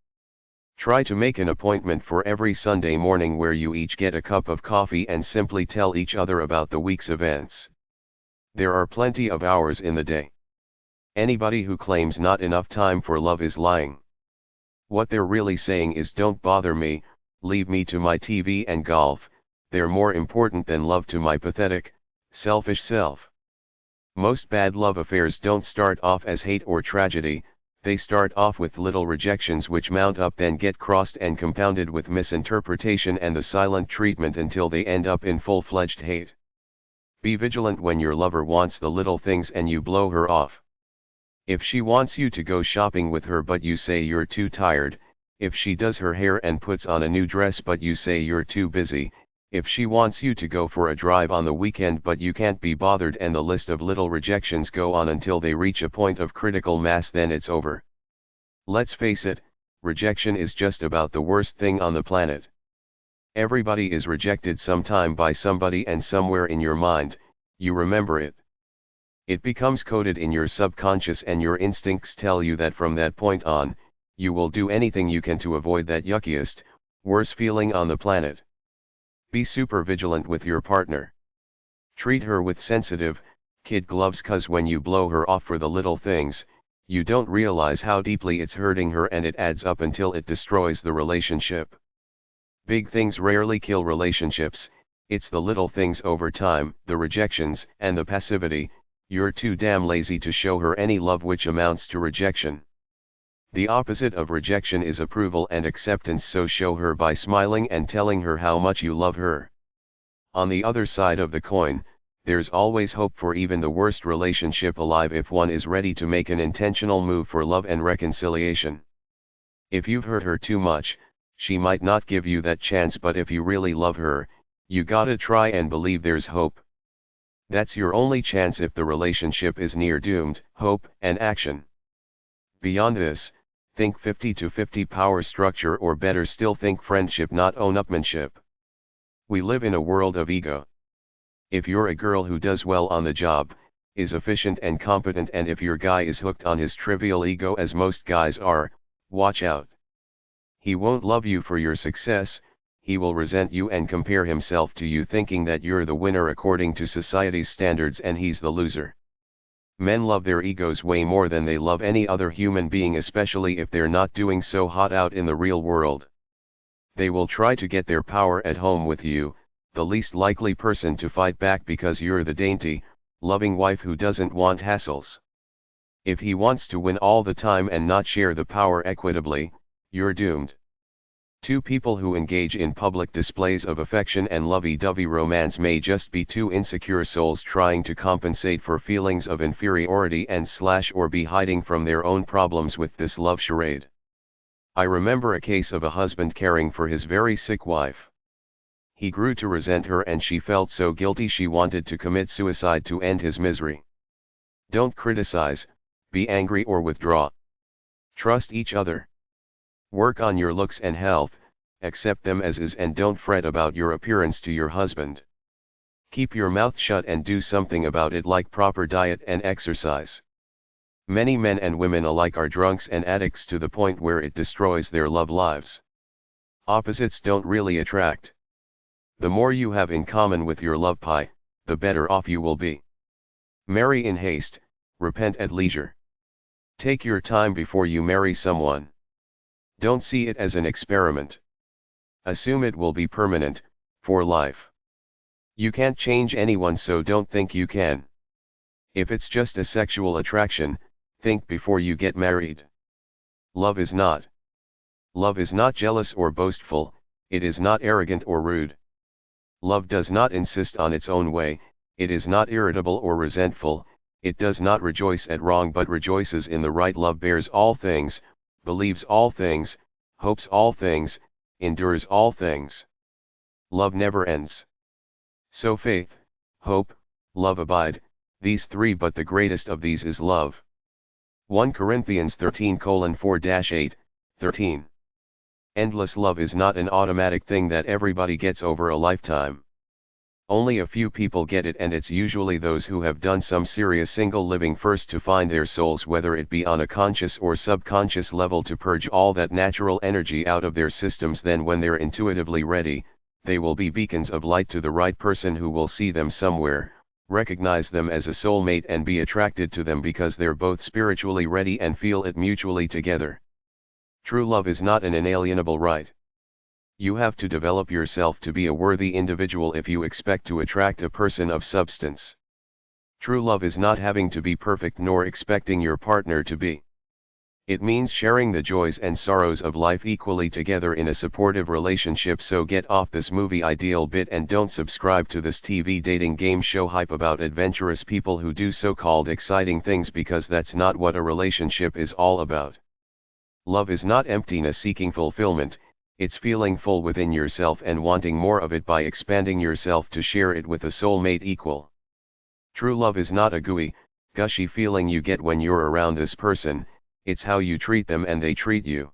Try to make an appointment for every Sunday morning where you each get a cup of coffee and simply tell each other about the week's events. There are plenty of hours in the day. Anybody who claims not enough time for love is lying. What they're really saying is, don't bother me, leave me to my TV and golf, they're more important than love to my pathetic, selfish self. Most bad love affairs don't start off as hate or tragedy. They start off with little rejections which mount up, then get crossed and compounded with misinterpretation and the silent treatment until they end up in full-fledged hate. Be vigilant when your lover wants the little things and you blow her off. If she wants you to go shopping with her but you say you're too tired, if she does her hair and puts on a new dress but you say you're too busy, if she wants you to go for a drive on the weekend but you can't be bothered, and the list of little rejections go on until they reach a point of critical mass, then it's over. Let's face it, rejection is just about the worst thing on the planet. Everybody is rejected sometime by somebody, and somewhere in your mind, you remember it. It becomes coded in your subconscious and your instincts tell you that from that point on, you will do anything you can to avoid that yuckiest, worst feeling on the planet. Be super vigilant with your partner. Treat her with sensitive, kid gloves, cause when you blow her off for the little things, you don't realize how deeply it's hurting her, and it adds up until it destroys the relationship. Big things rarely kill relationships, it's the little things over time, the rejections and the passivity. You're too damn lazy to show her any love, which amounts to rejection. The opposite of rejection is approval and acceptance, so show her by smiling and telling her how much you love her. On the other side of the coin, there's always hope for even the worst relationship alive if one is ready to make an intentional move for love and reconciliation. If you've hurt her too much, she might not give you that chance, but if you really love her, you gotta try and believe there's hope. That's your only chance if the relationship is near doomed. Hope and action. Beyond this, think 50-50 power structure, or better still, think friendship, not own-upmanship. We live in a world of ego. If you're a girl who does well on the job, is efficient and competent, and if your guy is hooked on his trivial ego, as most guys are, watch out. He won't love you for your success, he will resent you and compare himself to you, thinking that you're the winner according to society's standards and he's the loser. Men love their egos way more than they love any other human being, especially if they're not doing so hot out in the real world. They will try to get their power at home with you, the least likely person to fight back, because you're the dainty, loving wife who doesn't want hassles. If he wants to win all the time and not share the power equitably, you're doomed. Two people who engage in public displays of affection and lovey-dovey romance may just be two insecure souls trying to compensate for feelings of inferiority and or be hiding from their own problems with this love charade. I remember a case of a husband caring for his very sick wife. He grew to resent her and she felt so guilty she wanted to commit suicide to end his misery. Don't criticize, be angry or withdraw. Trust each other. Work on your looks and health, accept them as is, and don't fret about your appearance to your husband. Keep your mouth shut and do something about it, like proper diet and exercise. Many men and women alike are drunks and addicts to the point where it destroys their love lives. Opposites don't really attract. The more you have in common with your love pie, the better off you will be. Marry in haste, repent at leisure. Take your time before you marry someone. Don't see it as an experiment. Assume it will be permanent, for life. You can't change anyone, so don't think you can. If it's just a sexual attraction, think before you get married. Love is not. Love is not jealous or boastful, it is not arrogant or rude. Love does not insist on its own way, it is not irritable or resentful, it does not rejoice at wrong but rejoices in the right. Love bears all things, believes all things, hopes all things, endures all things. Love never ends. So faith, hope, love abide, these three, but the greatest of these is love. 1 Corinthians 13:4-8, 13. Endless love is not an automatic thing that everybody gets over a lifetime. Only a few people get it, and it's usually those who have done some serious single living first to find their souls, whether it be on a conscious or subconscious level, to purge all that natural energy out of their systems. Then when they're intuitively ready, they will be beacons of light to the right person who will see them somewhere, recognize them as a soulmate and be attracted to them because they're both spiritually ready and feel it mutually together. True love is not an inalienable right. You have to develop yourself to be a worthy individual if you expect to attract a person of substance. True love is not having to be perfect nor expecting your partner to be. It means sharing the joys and sorrows of life equally together in a supportive relationship. So get off this movie ideal bit and don't subscribe to this TV dating game show hype about adventurous people who do so-called exciting things, because that's not what a relationship is all about. Love is not emptiness seeking fulfillment, it's feeling full within yourself and wanting more of it by expanding yourself to share it with a soulmate equal. True love is not a gooey, gushy feeling you get when you're around this person, it's how you treat them and they treat you.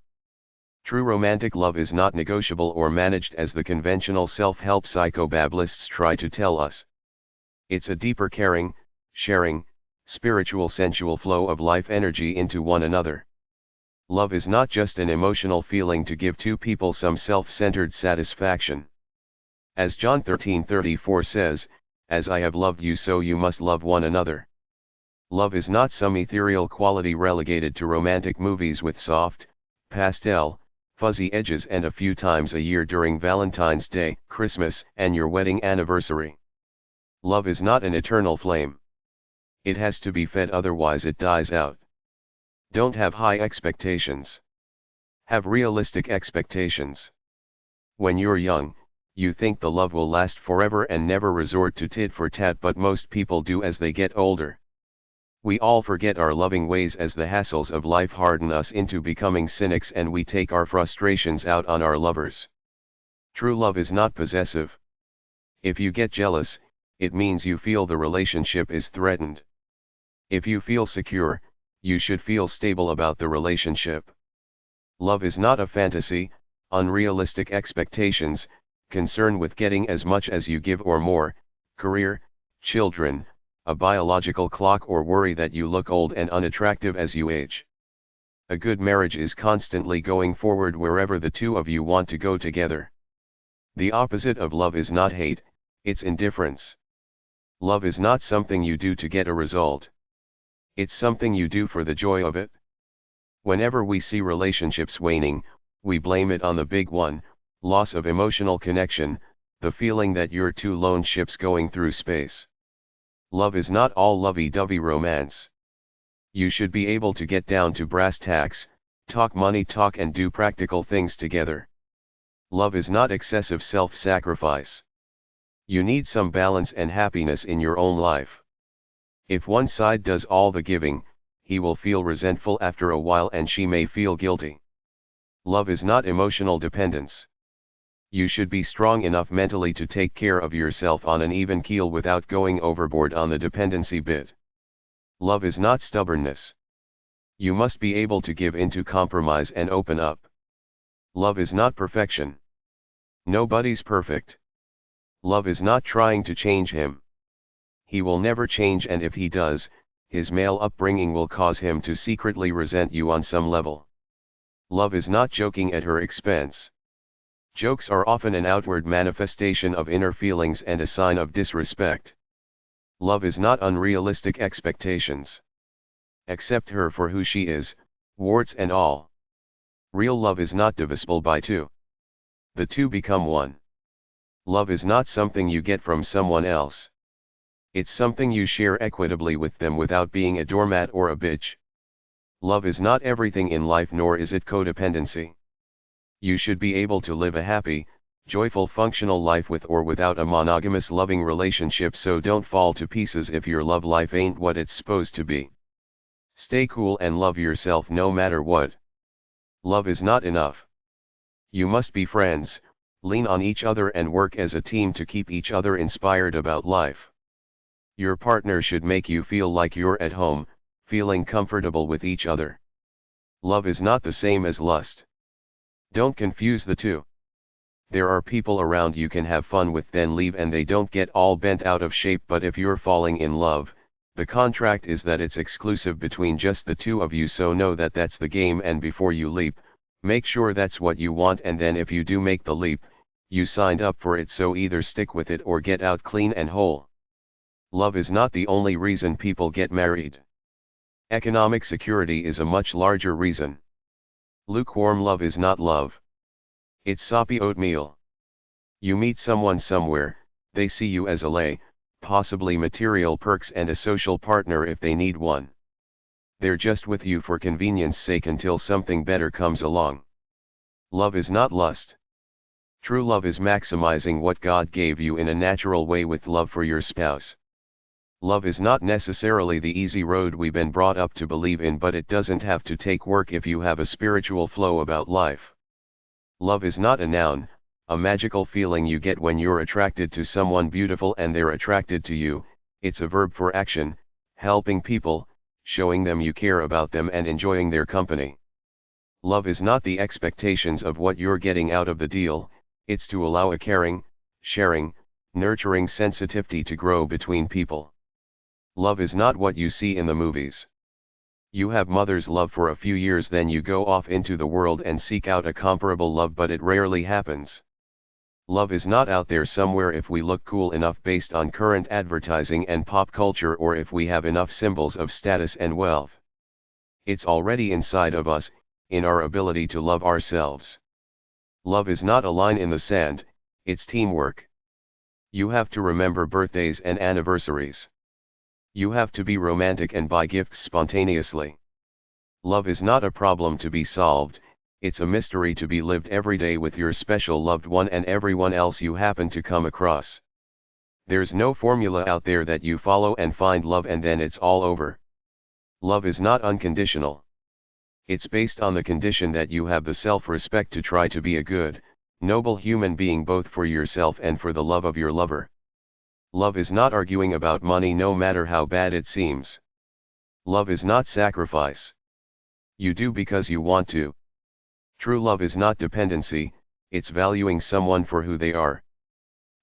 True romantic love is not negotiable or managed as the conventional self-help psychobablists try to tell us. It's a deeper caring, sharing, spiritual sensual flow of life energy into one another. Love is not just an emotional feeling to give two people some self-centered satisfaction. As John 13:34 says, "As I have loved you, so you must love one another." Love is not some ethereal quality relegated to romantic movies with soft, pastel, fuzzy edges and a few times a year during Valentine's Day, Christmas, and your wedding anniversary. Love is not an eternal flame. It has to be fed, otherwise it dies out. Don't have high expectations. Have realistic expectations. When you're young, you think the love will last forever and never resort to tit for tat, but most people do as they get older. We all forget our loving ways as the hassles of life harden us into becoming cynics, and we take our frustrations out on our lovers. True love is not possessive. If you get jealous, it means you feel the relationship is threatened. If you feel secure, you should feel stable about the relationship. Love is not a fantasy, unrealistic expectations, concern with getting as much as you give or more, career, children, a biological clock, or worry that you look old and unattractive as you age. A good marriage is constantly going forward wherever the two of you want to go together. The opposite of love is not hate, it's indifference. Love is not something you do to get a result. It's something you do for the joy of it. Whenever we see relationships waning, we blame it on the big one, loss of emotional connection, the feeling that you're two lone ships going through space. Love is not all lovey-dovey romance. You should be able to get down to brass tacks, talk money talk and do practical things together. Love is not excessive self-sacrifice. You need some balance and happiness in your own life. If one side does all the giving, he will feel resentful after a while and she may feel guilty. Love is not emotional dependence. You should be strong enough mentally to take care of yourself on an even keel without going overboard on the dependency bit. Love is not stubbornness. You must be able to give in to compromise and open up. Love is not perfection. Nobody's perfect. Love is not trying to change him. He will never change, and if he does, his male upbringing will cause him to secretly resent you on some level. Love is not joking at her expense. Jokes are often an outward manifestation of inner feelings and a sign of disrespect. Love is not unrealistic expectations. Accept her for who she is, warts and all. Real love is not divisible by two. The two become one. Love is not something you get from someone else. It's something you share equitably with them without being a doormat or a bitch. Love is not everything in life, nor is it codependency. You should be able to live a happy, joyful, functional life with or without a monogamous loving relationship, so don't fall to pieces if your love life ain't what it's supposed to be. Stay cool and love yourself no matter what. Love is not enough. You must be friends, lean on each other and work as a team to keep each other inspired about life. Your partner should make you feel like you're at home, feeling comfortable with each other. Love is not the same as lust. Don't confuse the two. There are people around you can have fun with, then leave, and they don't get all bent out of shape, but if you're falling in love, the contract is that it's exclusive between just the two of you, so know that that's the game, and before you leap, make sure that's what you want, and then if you do make the leap, you signed up for it, so either stick with it or get out clean and whole. Love is not the only reason people get married. Economic security is a much larger reason. Lukewarm love is not love. It's soppy oatmeal. You meet someone somewhere, they see you as a lay, possibly material perks and a social partner if they need one. They're just with you for convenience sake until something better comes along. Love is not lust. True love is maximizing what God gave you in a natural way with love for your spouse. Love is not necessarily the easy road we've been brought up to believe in, but it doesn't have to take work if you have a spiritual flow about life. Love is not a noun, a magical feeling you get when you're attracted to someone beautiful and they're attracted to you. It's a verb for action, helping people, showing them you care about them and enjoying their company. Love is not the expectations of what you're getting out of the deal, it's to allow a caring, sharing, nurturing sensitivity to grow between people. Love is not what you see in the movies. You have mother's love for a few years, then you go off into the world and seek out a comparable love, but it rarely happens. Love is not out there somewhere if we look cool enough based on current advertising and pop culture, or if we have enough symbols of status and wealth. It's already inside of us, in our ability to love ourselves. Love is not a line in the sand, it's teamwork. You have to remember birthdays and anniversaries. You have to be romantic and buy gifts spontaneously. Love is not a problem to be solved, it's a mystery to be lived every day with your special loved one and everyone else you happen to come across. There's no formula out there that you follow and find love and then it's all over. Love is not unconditional. It's based on the condition that you have the self-respect to try to be a good, noble human being both for yourself and for the love of your lover. Love is not arguing about money no matter how bad it seems. Love is not sacrifice. You do because you want to. True love is not dependency, it's valuing someone for who they are.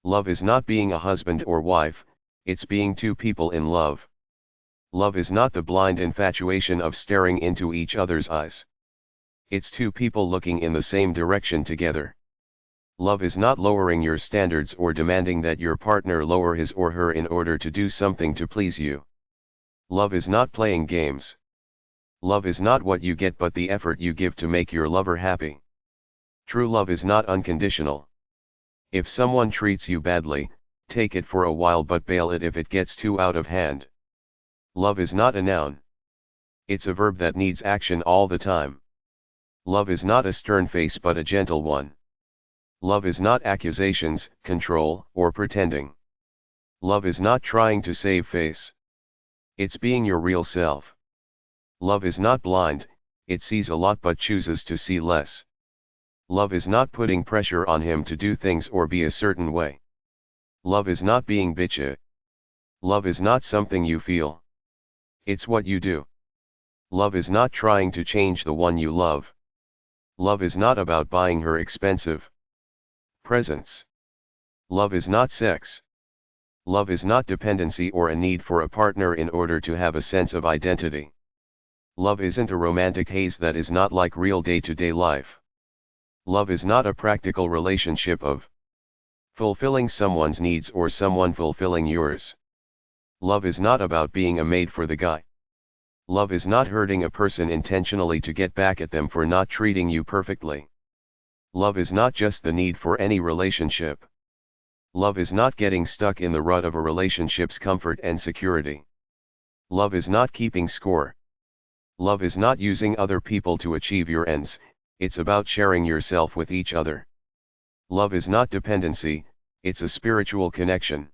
Love is not being a husband or wife, it's being two people in love. Love is not the blind infatuation of staring into each other's eyes. It's two people looking in the same direction together. Love is not lowering your standards or demanding that your partner lower his or her in order to do something to please you. Love is not playing games. Love is not what you get but the effort you give to make your lover happy. True love is not unconditional. If someone treats you badly, take it for a while but bail it if it gets too out of hand. Love is not a noun. It's a verb that needs action all the time. Love is not a stern face but a gentle one. Love is not accusations, control, or pretending. Love is not trying to save face. It's being your real self. Love is not blind, it sees a lot but chooses to see less. Love is not putting pressure on him to do things or be a certain way. Love is not being bitchy. Love is not something you feel. It's what you do. Love is not trying to change the one you love. Love is not about buying her expensive presents. Love is not sex. Love is not dependency or a need for a partner in order to have a sense of identity. Love isn't a romantic haze that is not like real day-to-day life. Love is not a practical relationship of fulfilling someone's needs or someone fulfilling yours. Love is not about being a maid for the guy. Love is not hurting a person intentionally to get back at them for not treating you perfectly. Love is not just the need for any relationship. Love is not getting stuck in the rut of a relationship's comfort and security. Love is not keeping score. Love is not using other people to achieve your ends, it's about sharing yourself with each other. Love is not dependency, it's a spiritual connection.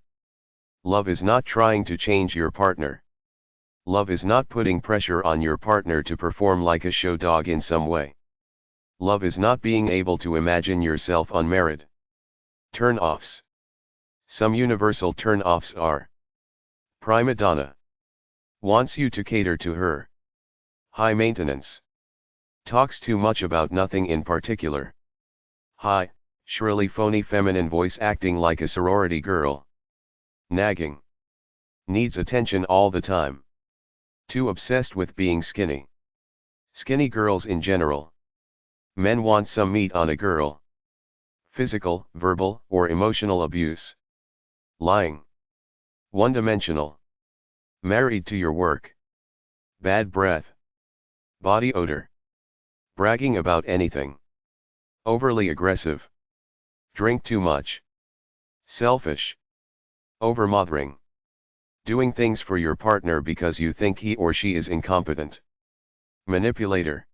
Love is not trying to change your partner. Love is not putting pressure on your partner to perform like a show dog in some way. Love is not being able to imagine yourself unmarried. Turn-offs. Some universal turn-offs are: prima donna. Wants you to cater to her. High maintenance. Talks too much about nothing in particular. High, shrilly phony feminine voice acting like a sorority girl. Nagging. Needs attention all the time. Too obsessed with being skinny. Skinny girls in general. Men want some meat on a girl. Physical, verbal, or emotional abuse. Lying. One-dimensional. Married to your work. Bad breath. Body odor. Bragging about anything. Overly aggressive. Drink too much. Selfish. Overmothering. Doing things for your partner because you think he or she is incompetent. Manipulator.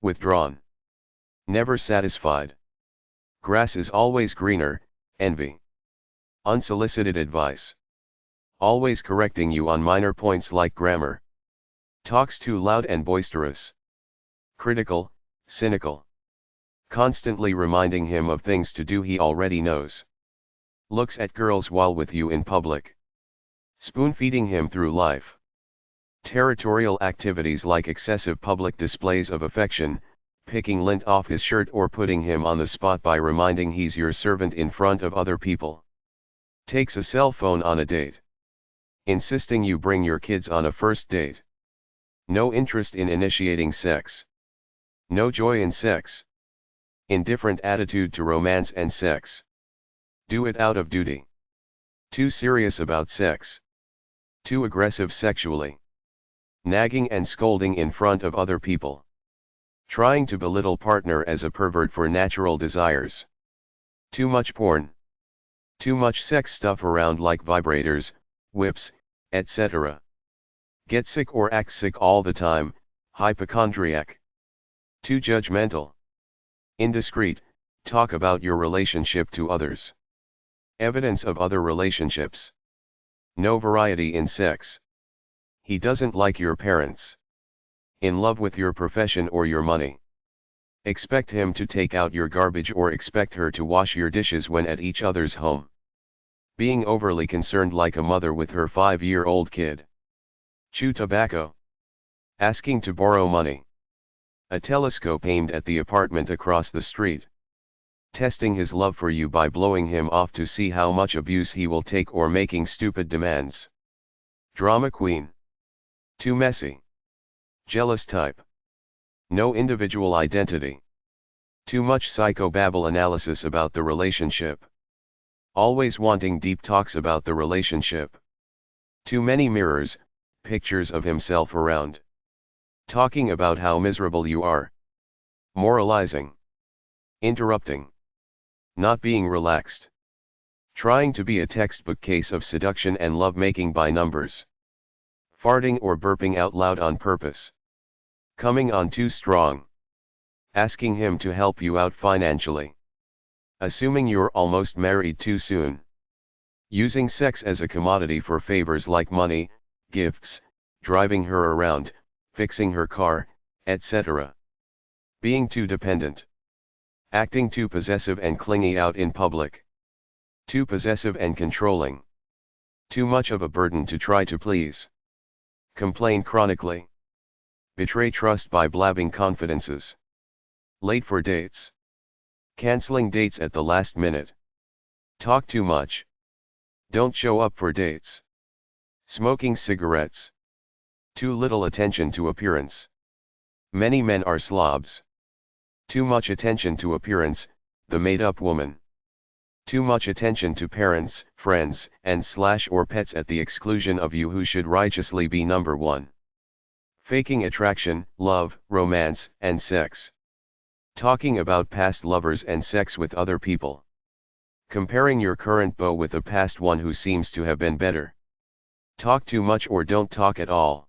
Withdrawn. Never satisfied. Grass is always greener. Envy. Unsolicited advice. Always correcting you on minor points like grammar. Talks too loud and boisterous. Critical, cynical. Constantly reminding him of things to do he already knows. Looks at girls while with you in public. Spoon-feeding him through life. Territorial activities like excessive public displays of affection, picking lint off his shirt or putting him on the spot by reminding he's your servant in front of other people. Takes a cell phone on a date. Insisting you bring your kids on a first date. No interest in initiating sex. No joy in sex. Indifferent attitude to romance and sex. Do it out of duty. Too serious about sex. Too aggressive sexually. Nagging and scolding in front of other people. Trying to belittle partner as a pervert for natural desires. Too much porn. Too much sex stuff around like vibrators, whips, etc. Get sick or act sick all the time, hypochondriac. Too judgmental. Indiscreet, talk about your relationship to others. Evidence of other relationships. No variety in sex. He doesn't like your parents. In love with your profession or your money. Expect him to take out your garbage or expect her to wash your dishes when at each other's home. Being overly concerned like a mother with her 5-year-old kid. Chew tobacco. Asking to borrow money. A telescope aimed at the apartment across the street. Testing his love for you by blowing him off to see how much abuse he will take or making stupid demands. Drama queen. Too messy. Jealous type. No individual identity. Too much psychobabble analysis about the relationship. Always wanting deep talks about the relationship. Too many mirrors, pictures of himself around. Talking about how miserable you are. Moralizing. Interrupting. Not being relaxed. Trying to be a textbook case of seduction and love-making by numbers. Farting or burping out loud on purpose. Coming on too strong. Asking him to help you out financially. Assuming you're almost married too soon. Using sex as a commodity for favors like money, gifts, driving her around, fixing her car, etc. Being too dependent. Acting too possessive and clingy out in public. Too possessive and controlling. Too much of a burden to try to please. Complain chronically. Betray trust by blabbing confidences. Late for dates. Canceling dates at the last minute. Talk too much. Don't show up for dates. Smoking cigarettes. Too little attention to appearance. Many men are slobs. Too much attention to appearance, the made-up woman. Too much attention to parents, friends, and/or pets at the exclusion of you who should righteously be number one. Faking attraction, love, romance, and sex. Talking about past lovers and sex with other people. Comparing your current beau with a past one who seems to have been better. Talk too much or don't talk at all.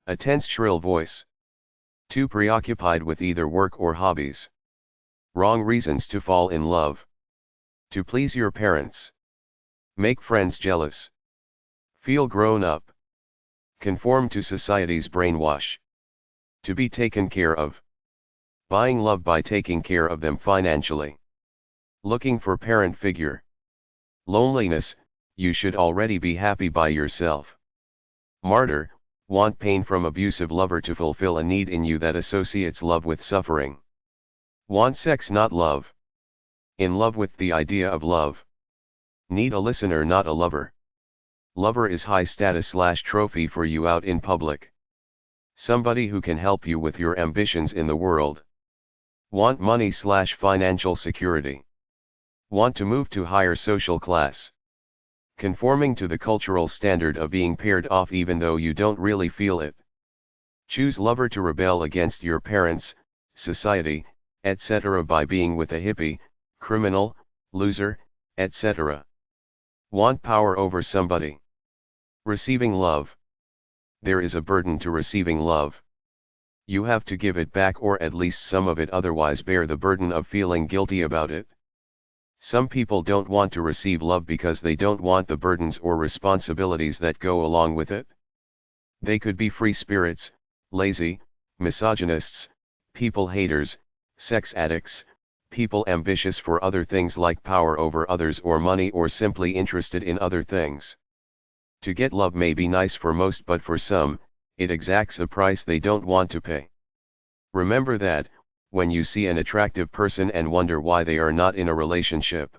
A tense shrill voice. Too preoccupied with either work or hobbies. Wrong reasons to fall in love. To please your parents. Make friends jealous. Feel grown up. Conform to society's brainwash. To be taken care of. Buying love by taking care of them financially. Looking for parent figure. Loneliness, you should already be happy by yourself. Martyr, want pain from abusive lover to fulfill a need in you that associates love with suffering. Want sex not love. In love with the idea of love. Need a listener not a lover. Lover is high status/trophy for you out in public. Somebody who can help you with your ambitions in the world. Want money/financial security. Want to move to higher social class. Conforming to the cultural standard of being paired off even though you don't really feel it. Choose lover to rebel against your parents, society, etc. by being with a hippie, criminal, loser, etc. Want power over somebody. Receiving love. There is a burden to receiving love. You have to give it back or at least some of it, otherwise bear the burden of feeling guilty about it. Some people don't want to receive love because they don't want the burdens or responsibilities that go along with it. They could be free spirits, lazy, misogynists, people haters, sex addicts, people ambitious for other things like power over others or money, or simply interested in other things. To get love may be nice for most, but for some, it exacts a price they don't want to pay. Remember that, when you see an attractive person and wonder why they are not in a relationship.